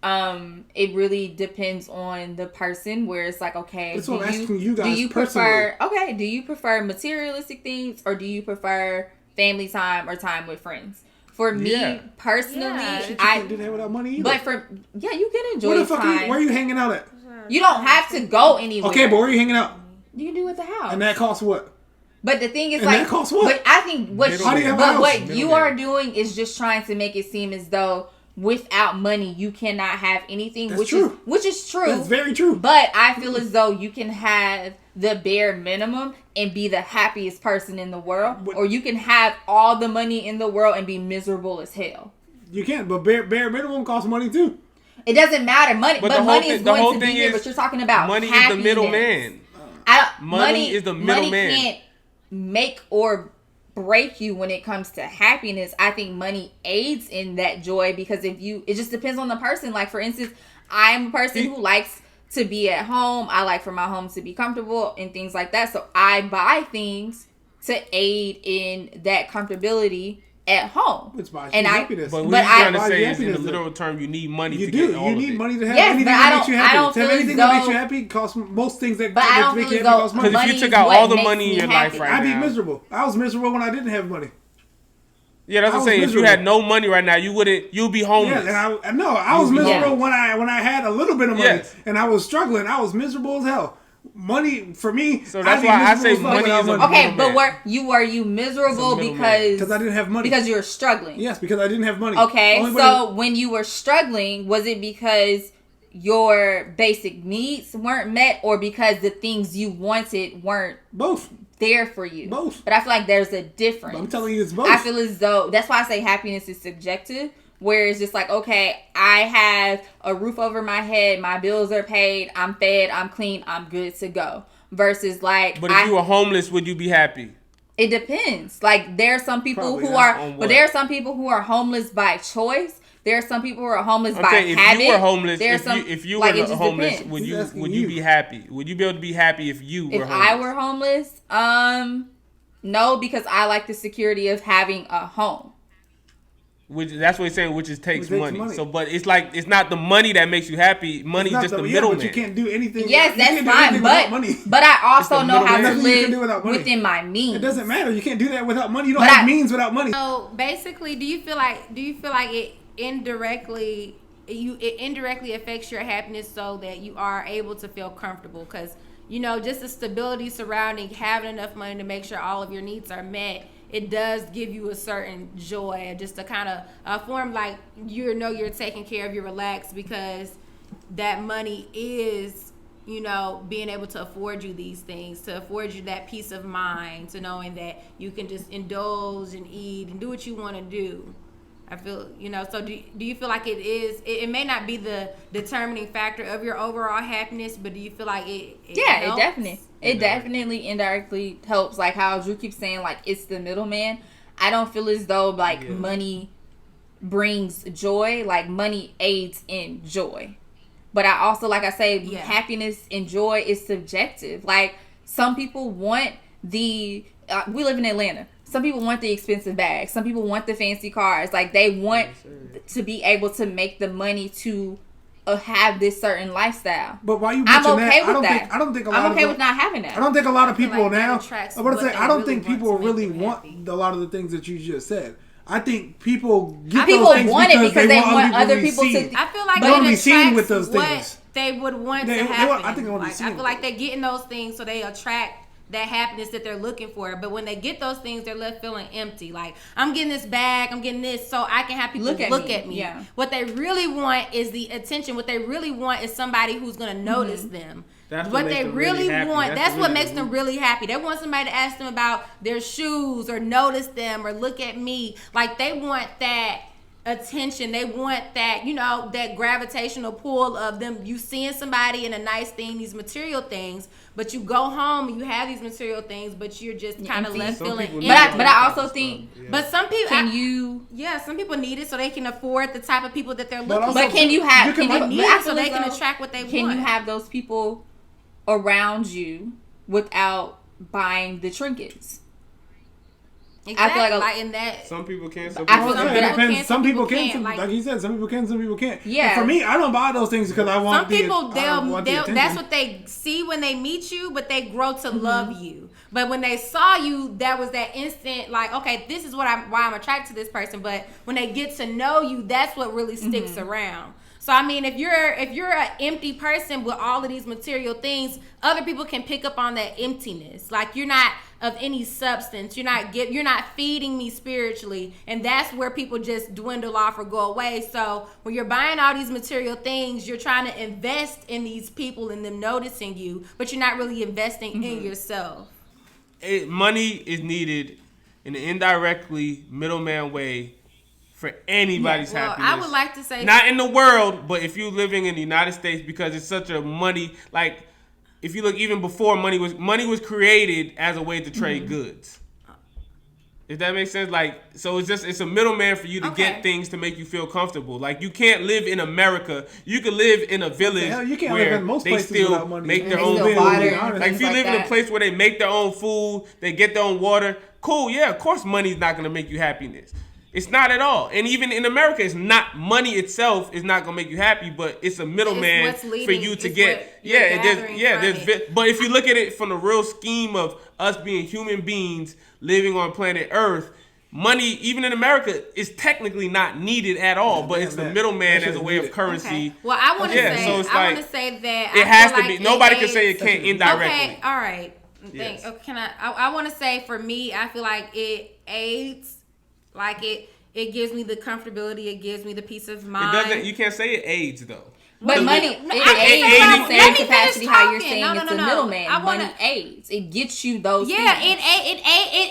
It really depends on the person, where it's like, okay, that's what I'm asking you guys. Do you prefer materialistic things, or do you prefer family time or time with friends? For me personally, I can't do that without money either. But you can enjoy time. Where are you hanging out at? You don't have to go anywhere. Okay, but where are you hanging out? You can do it at the house. And that costs what? But the thing is, that costs what? But I think what you are doing is just trying to make it seem as though without money you cannot have anything. That's true. Which is true. That's very true. But I feel as though you can have the bare minimum and be the happiest person in the world, or you can have all the money in the world and be miserable as hell. You can, but bare minimum costs money too. It doesn't matter, money, but money is going to be here. But you're talking about money happiness. is the middleman. Money is the middleman. Money can't make or break you when it comes to happiness. I think money aids in that joy, because it just depends on the person. Like, for instance, I'm a person who likes to be at home. I like for my home to be comfortable and things like that. So I buy things to aid in that comfortability at home. Which buys and happiness. But what you're trying to say is, in the literal term, you need money to get all of it. You need money to have anything that makes you happy. To have anything that makes you happy costs most things that make you happy cost money. Because if you took out all the money in your life right now, I'd be miserable. I was miserable when I didn't have money. Yeah, that's what I'm saying. If you had no money right now, you'd be homeless. Yeah, and I was miserable when I had a little bit of money, and I was struggling. I was miserable as hell. Money for me. So that's why I say money is a okay. But were you miserable because I didn't have money? Because you were struggling. Yes, because I didn't have money. Okay, so when you were struggling, was it because your basic needs weren't met, or because the things you wanted weren't both there for you? Both. But I feel like there's a difference. But I'm telling you, it's both. I feel as though that's why I say happiness is subjective. Where it's just like, okay, I have a roof over my head, my bills are paid, I'm fed, I'm clean, I'm good to go. Versus like, but if you were homeless, would you be happy? It depends. Like, there are some people there are some people who are homeless by choice. There are some people who are homeless by habit. If you were homeless, if you were homeless, would you be happy? Would you be able to be happy if you were homeless? If I were homeless, no, because I like the security of having a home. That's what he's saying, which takes money. So, but it's like, it's not the money that makes you happy. Money is just the middleman. But you can't do anything. Yes, that's fine. But I also know how to live within my means. It doesn't matter. You can't do that without money. You don't have means without money. So basically, do you feel like it indirectly affects your happiness so that you are able to feel comfortable? Because just the stability surrounding having enough money to make sure all of your needs are met. It does give you a certain joy, just to kind of form like you're taken care of, you're relaxed, because that money is, being able to afford you these things, to afford you that peace of mind, to knowing that you can just indulge and eat and do what you want to do. I feel, so do you feel like it may not be the determining factor of your overall happiness, but do you feel like it helps? It definitely indirectly helps. Like how Drew keeps saying, like, it's the middleman. I don't feel as though money brings joy. Like, money aids in joy. But I also, like I say, happiness and joy is subjective. Like, some people want we live in Atlanta. Some people want the expensive bags. Some people want the fancy cars. Like, they want to be able to make the money to have this certain lifestyle. But why you I'm mention okay that? with that. I don't think a lot I'm of okay with not having that. I don't think a lot of people like now. attracts I'm about to say what I don't they think really people want to make really them want happy. a lot of the things that you just said. I think people get People those things want it because they want other to people be to. seen. I feel like They wanna it be seen attracts with those what things. they would want They- to they happen. want- I think they wanna be like, seen I with feel like it. they're getting those things, so they attract that happiness that they're looking for. But when they get those things, they're left feeling empty. Like, I'm getting this bag, I'm getting this, so I can have people look at me. Yeah. What they really want is the attention. What they really want is somebody who's gonna notice them. That's what what they makes them really really happy. want. That's That's what really makes them really happy. They want somebody to ask them about their shoes or notice them or look at me. Like, they want that attention. They want that, that gravitational pull of them. You seeing somebody in a nice thing, these material things, but you go home and you have these material things, but you're just kind of empty. left Some feeling people empty. need But I also think. Yeah. But some people, some people need it so they can afford the type of people that they're looking also- for. But can you have? You can They like- need it so they can attract what they want. Can you have those people around you without buying the trinkets? exactly, I feel like in that. Some people can. Some I people feel Yeah, like it can't. depends. Some people can. can't. Like you said, some people can. Some people can't. Yeah. And for me, I don't buy those things because I want. Some people I want the they'll attention. that's what they see when they meet you, but they grow to love you. But when they saw you, that was that instant, like, okay, this is why I'm attracted to this person. But when they get to know you, that's what really sticks around. So I mean, if you're an empty person with all of these material things, other people can pick up on that emptiness. Like, you're not of any substance. You're not feeding me spiritually, and that's where people just dwindle off or go away. So when you're buying all these material things, you're trying to invest in these people and them noticing you, but you're not really investing in yourself. Money is needed in an indirectly middleman way for anybody's happiness. I would like to say not in the world, but if you're living in the United States, because it's such a money, like, if you look even before money was created as a way to trade goods. If that makes sense, like, so it's a middleman for you to get things to make you feel comfortable. Like, you can't live in America. You can live in a village You can't where live in most they places still without money. make their And own still food. water, Like, if you live in a place where they make their own food, they get their own water. Cool, yeah, of course, money's not gonna make you happiness. It's not at all. And even in America, it's not, money itself is not gonna make you happy, but it's a middleman what's leading- for you to it's get. what you're gathering from it. But if you look at it from the real scheme of us being human beings living on planet Earth, money, even in America, is technically not needed at all. But it's the middleman as a way of currency. Okay. Well, I want to say, so it's I like, want to say that it I has feel to like be. Nobody can aids- say it can't indirectly. Okay, all right. Yes. Can I want to say, for me, I feel like it aids, like it gives me the comfortability, it gives me the peace of mind. It doesn't. You can't say it aids though. But money, I it can aids say in that. the Let same me finish capacity how you're talking. saying No, it's no, a no. middleman. I wanna- Money aids. It gets you those Yeah, things.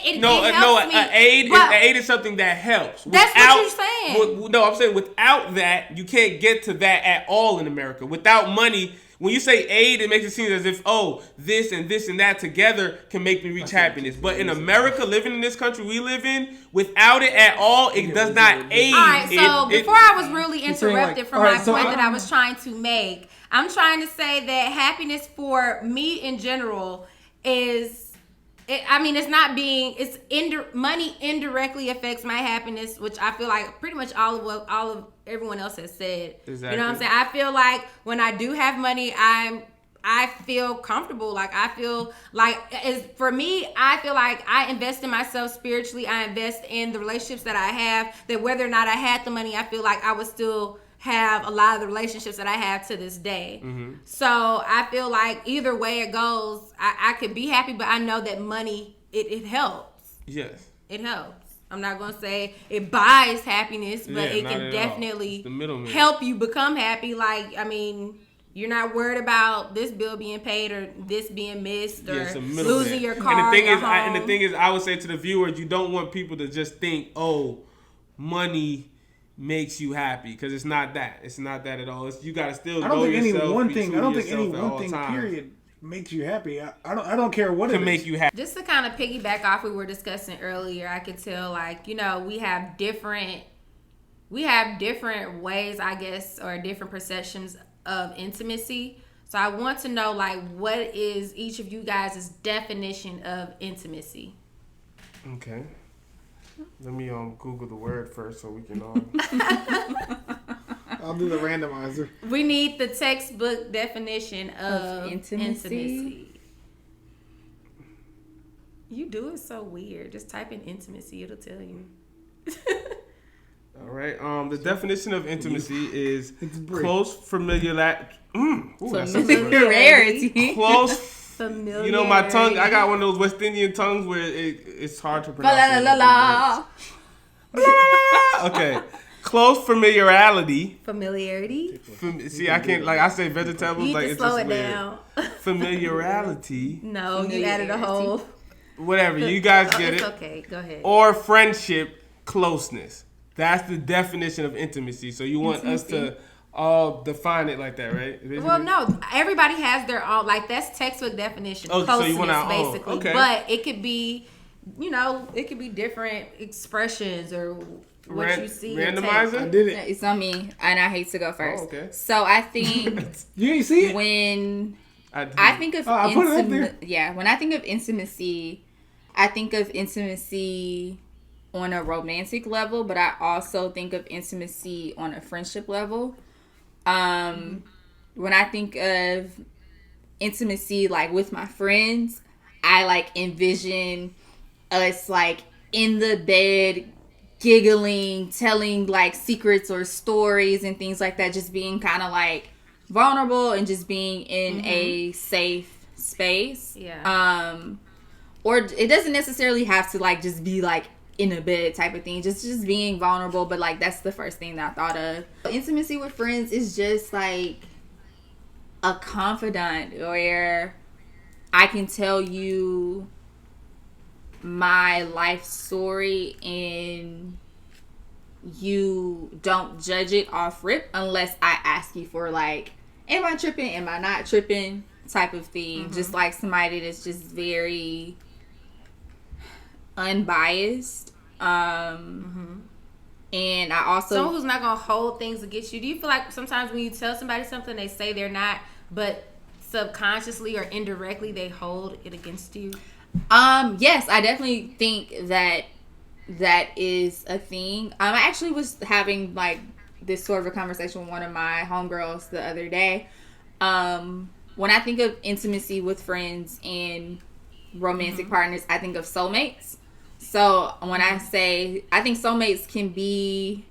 it No, helps me. an aid. But An aid is something that helps. That's what you're saying. No, I'm saying without that, you can't get to that at all in America. Without money, when you say aid, it makes it seem as if, this and this and that together can make me reach happiness. But in America, living in this country we live in, without it at all, it does not aid. All right, so before I was really You're saying, interrupted like, from all right, my so point I'm- that I was trying to make, I'm trying to say that happiness for me in general is, money indirectly affects my happiness, which I feel like pretty much all of everyone else has said. Exactly. You know what I'm saying? I feel like when I do have money, I feel comfortable. Like, I feel like, for me, I feel like I invest in myself spiritually. I invest in the relationships that I have, that whether or not I had the money, I feel like I would still have a lot of the relationships that I have to this day. Mm-hmm. So I feel like either way it goes, I could be happy, but I know that money, it helps. Yes. It helps. I'm not going to say it buys happiness, but it not can at all. definitely It's the middleman. help you become happy. Like, I mean, you're not worried about this bill being paid or this being missed or it's a middleman. losing your car. And the thing your is, home. I would say to the viewers, you don't want people to just think, money makes you happy, because it's not that. It's not that at all. You gotta still. I don't think any one be thing. true I don't to think any yourself at one all thing. times Period makes you happy. I don't care what to it make is. you happy. Just to kind of piggyback off what we were discussing earlier, I could tell, like, we have different ways, I guess, or different perceptions of intimacy. So I want to know, like, what is each of you guys' definition of intimacy? Okay. Let me Google the word first so we can I'll do the randomizer. We need the textbook definition of intimacy. You do it so weird. Just type in intimacy; it'll tell you. All right. The definition of intimacy is close familiarity. Familiarity. Close. Familiarity. You know my tongue. I got one of those West Indian tongues where it's hard to pronounce. Okay. Close familiarity. Familiarity. See, I can't I say vegetables You like need to it's slow just it weird. down. Familiarity. No, you added a whole. Whatever, you guys get it's it. Okay, go ahead. Or friendship, closeness. That's the definition of intimacy. So you want us to all define it like that, right? Basically? Well, no. Everybody has their own. Like that's textbook definition. Oh, closeness, so you want our own. basically. Okay. But it could be, it could be different expressions or what you see. Randomizer? I did it. It's on me, and I hate to go first. Oh, okay. So I think You ain't see it? when I think of I put it up there. when I think of intimacy, I think of intimacy on a romantic level, but I also think of intimacy on a friendship level. When I think of intimacy like with my friends, I like envision us like in the bed giggling, telling like secrets or stories and things like that, just being kind of like vulnerable and just being in a safe space. Yeah. Or it doesn't necessarily have to like just be like in a bed type of thing, just being vulnerable, but like that's the first thing that I thought of. Intimacy with friends is just like a confidant where I can tell you my life story and you don't judge it off rip unless I ask you for like, am I tripping, am I not tripping type of thing. Just like somebody that's just very unbiased. And I also someone who's not gonna hold things against you. Do you feel like sometimes when you tell somebody something they say they're not, but subconsciously or indirectly they hold it against you? Yes, I definitely think that is a thing. I actually was having like this sort of a conversation with one of my homegirls the other day. When I think of intimacy with friends and romantic partners, I think of soulmates. So when I say, I think soulmates can be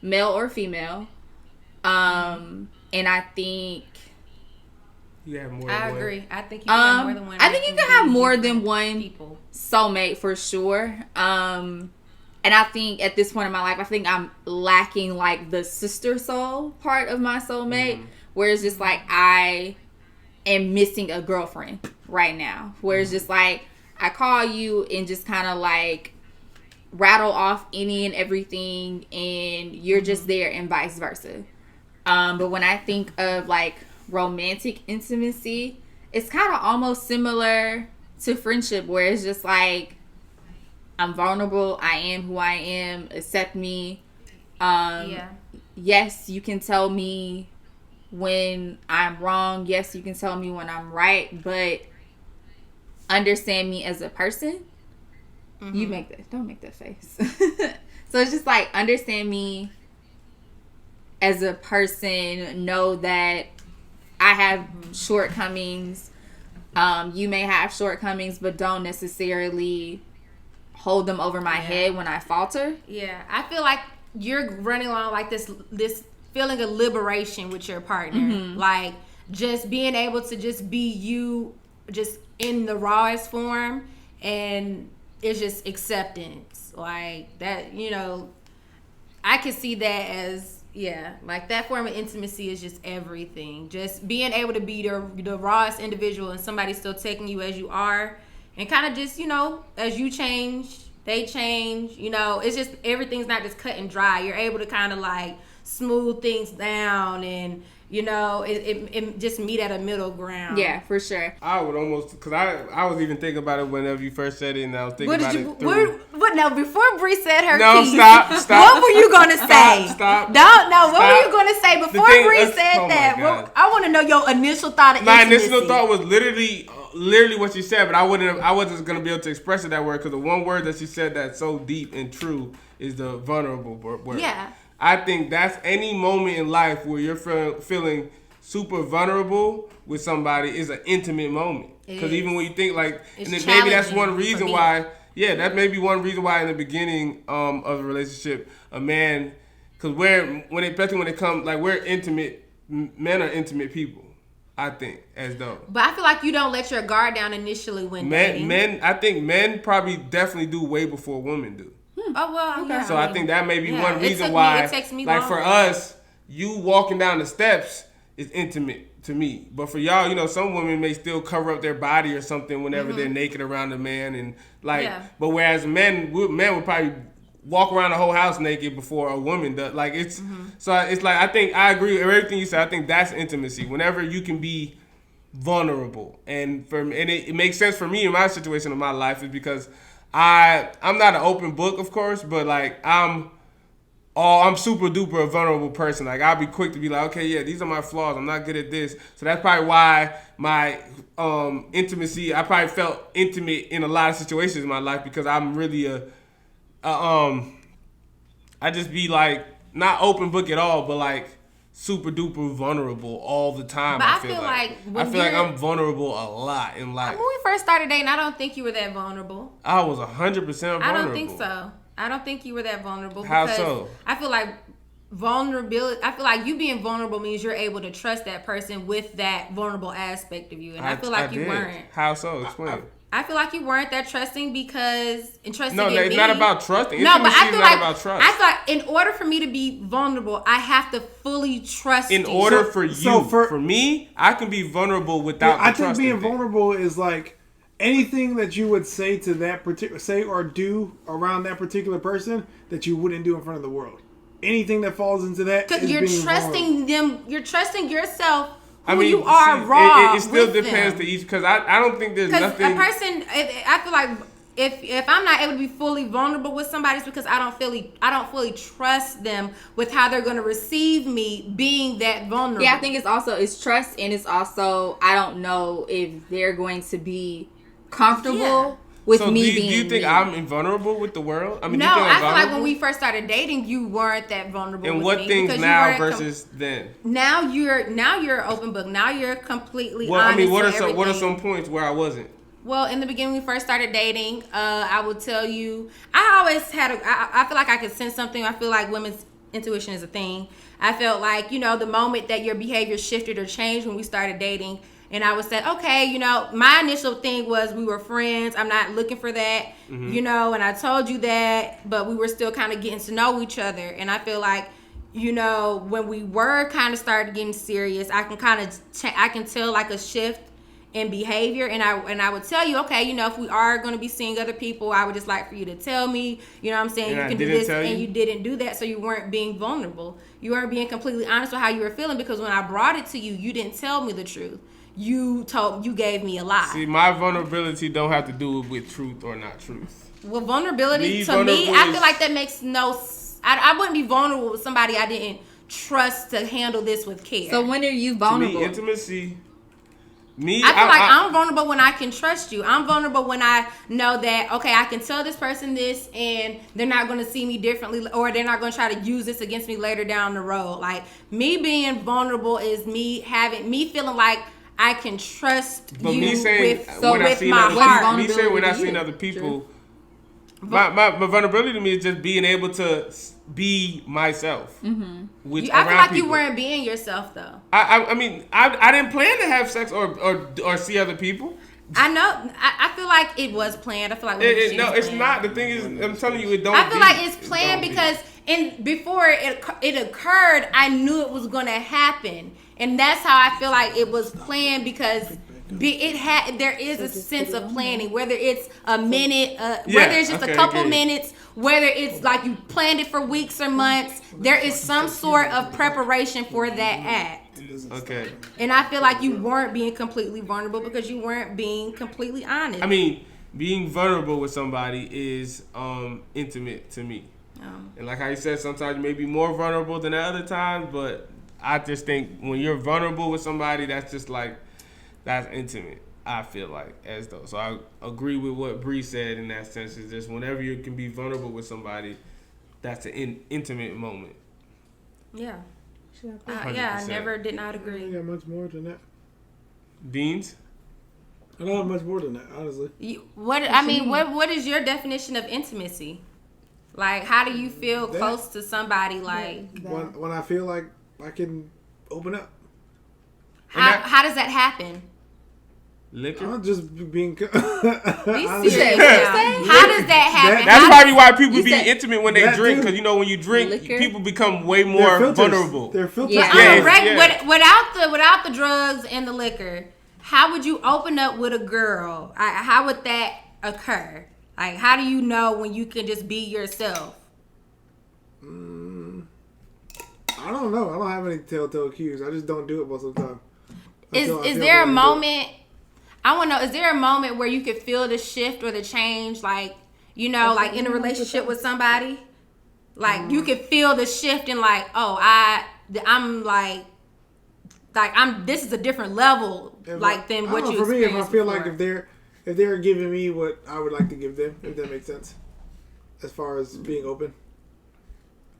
male or female. And I think You have more I than agree. I think you can have more than one. I think you can have more than one people. soulmate for sure. And I think at this point in my life, I think I'm lacking like the sister soul part of my soulmate, where it's just like I am missing a girlfriend right now. Where it's just like I call you and just kind of like rattle off any and everything, and you're just there, and vice versa. But when I think of like romantic intimacy, it's kind of almost similar to friendship, where it's just like I'm vulnerable, I am who I am, accept me. Yes, you can tell me when I'm wrong, yes, you can tell me when I'm right, but understand me as a person. You don't make that face. So it's just like, understand me as a person, know that I have shortcomings. You may have shortcomings, but don't necessarily hold them over my head when I falter. Yeah, I feel like you're running along like this feeling of liberation with your partner. Like just being able to just be you, just in the rawest form, and it's just acceptance. Like that, I can see that as, like that form of intimacy is just everything. Just being able to be the rawest individual and somebody still taking you as you are, and kind of just, as you change, they change, it's just, everything's not just cut and dry. You're able to kind of like smooth things down, and it just meet at a middle ground. Yeah, for sure. I would almost, because I was even thinking about it whenever you first said it, and I was thinking about it through. What now? Before Bree said her piece, stop. What were you gonna say? Stop. Don't know. What were you gonna say before Bree said that? I want to know your initial thought of my intimacy. initial thought was literally what she said, but I wasn't gonna be able to express it that word, because the one word that she said that's so deep and true is the vulnerable word. Yeah. I think that's any moment in life where you're feeling super vulnerable with somebody is an intimate moment. Because even when you think like, and then maybe that's one reason why. Yeah, that may be one reason why in the beginning of a relationship, a man, because especially when it comes, like we're intimate, men are intimate people, I think, as though. But I feel like you don't let your guard down initially when dating. I think men probably definitely do way before women do. Oh, well, okay. So I think that may be one reason why, it takes me like longer. For us, you walking down the steps is intimate to me. But for y'all, you know, some women may still cover up their body or something whenever they're naked around a man, and like. Yeah. But whereas men would probably walk around the whole house naked before a woman does. Like it's so it's like I think I agree with everything you said. I think that's intimacy. Whenever you can be vulnerable, and it makes sense for me in my situation of my life is because I'm not an open book, of course, but like I'm super duper a vulnerable person. Like I'll be quick to be like, okay, yeah, these are my flaws. I'm not good at this. So that's probably why my intimacy, I probably felt intimate in a lot of situations in my life because I'm really I just be like not open book at all, but like super duper vulnerable all the time. But I feel like I'm vulnerable a lot in life. When we first started dating, I don't think you were that vulnerable. I was 100% vulnerable. I don't think so. I don't think you were that vulnerable. How so? I feel like vulnerability. I feel like you being vulnerable means you're able to trust that person with that vulnerable aspect of you, and I feel like you weren't. How so? Explain. I feel like you weren't that trusting because trusting. No, it's not about trusting. No, but I feel like about trust. I thought in order for me to be vulnerable, I have to fully trust. In order for you, for me, I can be vulnerable without. I think being vulnerable is like anything that you would say to that particular say or do around that particular person that you wouldn't do in front of the world. Anything that falls into that, because you're trusting them. You're trusting yourself. You are raw. It still depends to each, because I don't think there's nothing. Because a person, I feel like if I'm not able to be fully vulnerable with somebody, it's because I don't fully trust them with how they're going to receive me being that vulnerable. Yeah, I think it's trust, and it's also I don't know if they're going to be comfortable with me being. Do you think I'm invulnerable with the world? I mean, no, I feel like when we first started dating, you weren't that vulnerable. And with what me things now versus then? Now you're open book. Now you're completely honest. I mean, what are some points where I wasn't? Well, in the beginning, when we first started dating, I would tell you, I always had I feel like I could sense something. I feel like women's intuition is a thing. I felt like, the moment that your behavior shifted or changed when we started dating, and I would say, okay, my initial thing was we were friends. I'm not looking for that, and I told you that, but we were still kind of getting to know each other. And I feel like, when we were kind of started getting serious, I can tell like a shift in behavior, and I would tell you, okay, if we are going to be seeing other people, I would just like for you to tell me, what I'm saying, and you can do this, and you didn't do that, so you weren't being vulnerable. You weren't being completely honest with how you were feeling, because when I brought it to you, you didn't tell me the truth. You gave me a lie. See, my vulnerability don't have to do with truth or not truth. Well, vulnerability to me, I feel like that makes no. I wouldn't be vulnerable with somebody I didn't trust to handle this with care. So when are you vulnerable? To me, intimacy. I feel like I'm vulnerable when I can trust you. I'm vulnerable when I know that, okay, I can tell this person this and they're not going to see me differently, or they're not going to try to use this against me later down the road. Like, me being vulnerable is me feeling like I can trust you with my heart. Me saying when I seen other people, my vulnerability to me is just being able to be myself. I feel like you weren't being yourself though. I mean, I didn't plan to have sex or see other people. I know. I feel like it was planned. I feel like it's not. The thing is, I'm telling you, it don't. I feel like it's planned because before it occurred, I knew it was going to happen, and that's how I feel like it was planned, because there is a sense of planning, whether it's a minute, whether it's just a couple minutes, whether it's like you planned it for weeks or months. There is some sort of preparation for that act. Okay. And I feel like you weren't being completely vulnerable because you weren't being completely honest. I mean, being vulnerable with somebody is intimate to me. And like how you said, sometimes you may be more vulnerable than at other times, but I just think when you're vulnerable with somebody, that's just like, that's intimate, I feel like, as though. So I agree with what Bree said in that sense. Is just whenever you can be vulnerable with somebody, that's an intimate moment. Yeah. I 100%. never did not I agree. ain't got much more than that. Beans? I don't have much more than that, honestly. What is your definition of intimacy? Like, how do you feel That- close to somebody? Like, When I feel like I can open up. how does that happen? Liquor? I'm just being. Be Honestly, serious now. How does that happen? That's probably why people be said- intimate when they that drink, too. because you know when you drink, Liquor? people become way they're more filters. vulnerable. They're filters. Yeah. Yeah. Without the drugs and the liquor, how would you open up with a girl? How would that occur? Like, how do you know when you can just be yourself? I don't know. I don't have any telltale cues. I just don't do it most of the time. Is there a moment? I want to know. Is there a moment where you could feel the shift or the change, like like in a relationship with somebody, like you could feel the shift and like, oh, I'm like I'm. This is a different level, than what you experienced for me, if I feel before. like if they're giving me what I would like to give them, if that makes sense, as far as being open,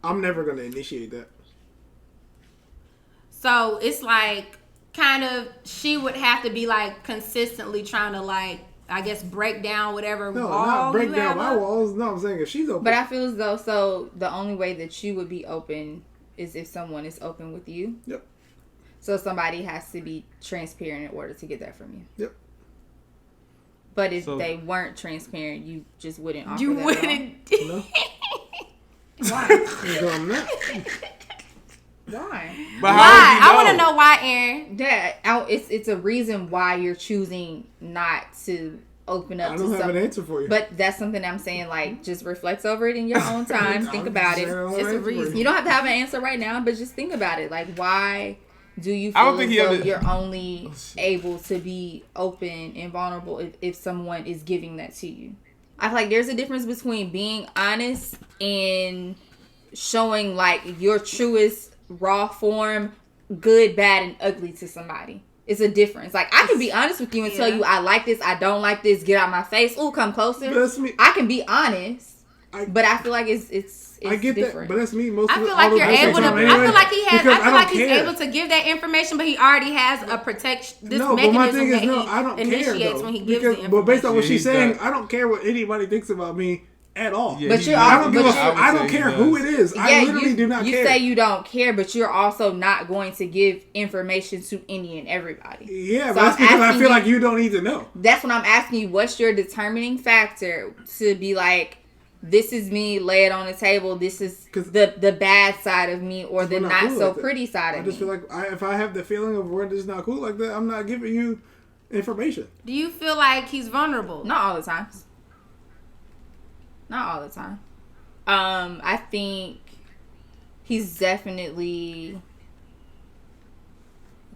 I'm never gonna initiate that. So it's like kind of she would have to be like consistently trying to like, I guess, break down whatever No, wall not break you down have my up. walls. No, I'm saying if she's open. But I feel as though the only way that you would be open is if someone is open with you. Yep. So somebody has to be transparent in order to get that from you. Yep. But if they weren't transparent, you just wouldn't offer You that wouldn't. No. Why? So I'm not. Why? But how Why? would you I want to know why, Aaron. It's a reason why you're choosing not to open up I to don't have something. an answer for you. But that's something I'm saying, like, just reflect over it in your own time. Think about it. It's a reason. You don't have to have an answer right now, but just think about it. Like, why do you I don't feel think as though he you're only able to be open and vulnerable if someone is giving that to you? I feel like there's a difference between being honest and showing, like, your truest raw form, good, bad, and ugly to somebody. It's a difference. Like, I can be honest with you and tell you I like this, I don't like this, get out my face, ooh, come closer. That's me. I can be honest, but I feel like it's I get different. that, but that's me. Most I of feel all like the you're time able to. anyway, I feel like he has. because I feel like he's care. able to give that information, but he already has a protection. This No, but my mechanism thing is, that no, he I don't care initiates though. when he gives Because, the information. but based on what Yeah, she's he saying, does. I don't care what anybody thinks about me at all. Yeah, But he you're does. I don't give a but fuck. would I say don't he care does. who it is. I literally do not care. You say you don't care, but you're also not going to give information to any and everybody. Yeah, So but that's I'm because I asking feel you- like you don't need to know. That's what I'm asking you. What's your determining factor to be like, this is me, lay it on the table. This is 'Cause- the bad side of me or the We're not cool so like that. pretty side I of just me. feel like if I have the feeling of where this is not cool like that, I'm not giving you information. Do you feel like he's vulnerable? Not all the time. Not all the time. I think he's definitely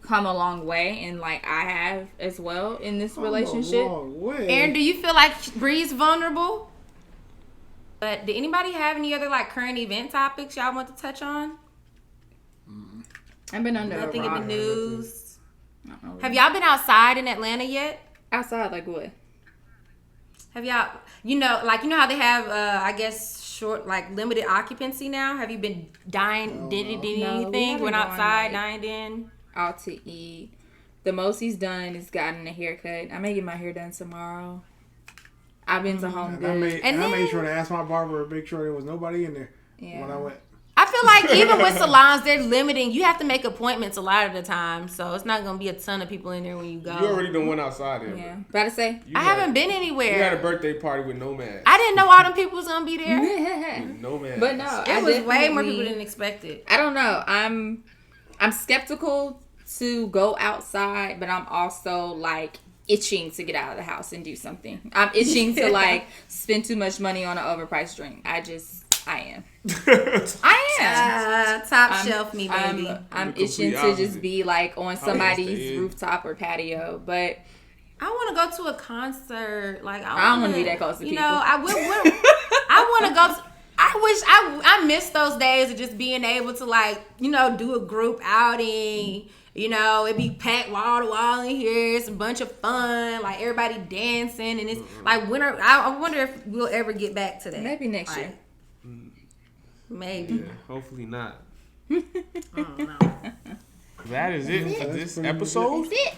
come a long way, and like I have as well in this relationship. A long way. Aaron, do you feel like Bree's vulnerable? But did anybody have any other like current event topics y'all want to touch on? I've been under a Nothing in the rock. news. I don't know. Have y'all been outside in Atlanta yet? Outside, like what? Have y'all, how they have, I guess, short, like, limited occupancy now? Have you been did No, anything? we Went haven't outside, gone, dined in? Out to eat. The most he's done is gotten a haircut. I may get my hair done tomorrow. I've been to Home And I Goods. made sure to ask my barber to make sure there was nobody in there when I went. I feel like even with salons, they're limiting. You have to make appointments a lot of the time, so it's not going to be a ton of people in there when you go. You already done went outside there. Yeah. About to say. I haven't been anywhere. You had a birthday party with no mask. I didn't know all them people was going to be there. With no mask. But no, It was way more people than expected. I don't know. I'm skeptical to go outside, but I'm also like itching to get out of the house and do something. I'm itching to like spend too much money on an overpriced drink. I am. Top shelf me, baby. I'm The itching complete to just opposite. be like on stay somebody's in. rooftop or patio, but I want to go to a concert. Like I don't wanna be that close to people. I want to go. I miss those days of just being able to like do a group outing. It be packed wall to wall in here. It's a bunch of fun. Like everybody dancing, and it's like winter. I wonder if we'll ever get back to that. maybe next Like, year. Maybe. Yeah, hopefully not. I don't know. That is it for this episode. That's it.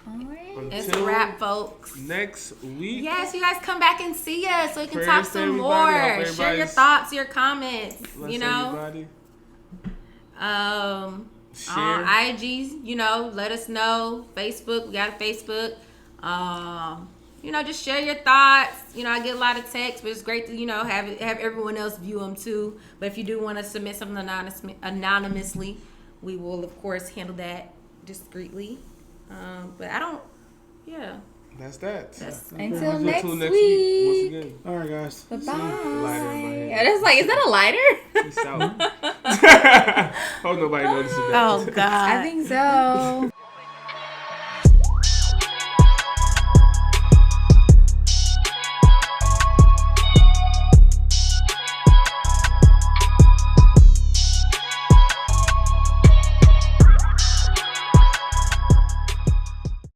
All right. It's a wrap, folks. Next week. Yes, you guys come back and see us so we can Prayers talk to some everybody. more. Hope Share your everybody's- thoughts, your comments. Bless You know, everybody. on Share. IG, you know, let us know. Facebook, we got a Facebook. You know, just share your thoughts. You know, I get a lot of texts, but it's great to, you know, have everyone else view them too. But if you do want to submit something anonymously, we will of course handle that discreetly. But I don't. Yeah. That's that. Until next Until next week. Once again. All right, guys. Bye-bye. Lighter in my hand. Yeah, that's like, is that a lighter? Peace out. Hope nobody notices that. Oh God. I think so.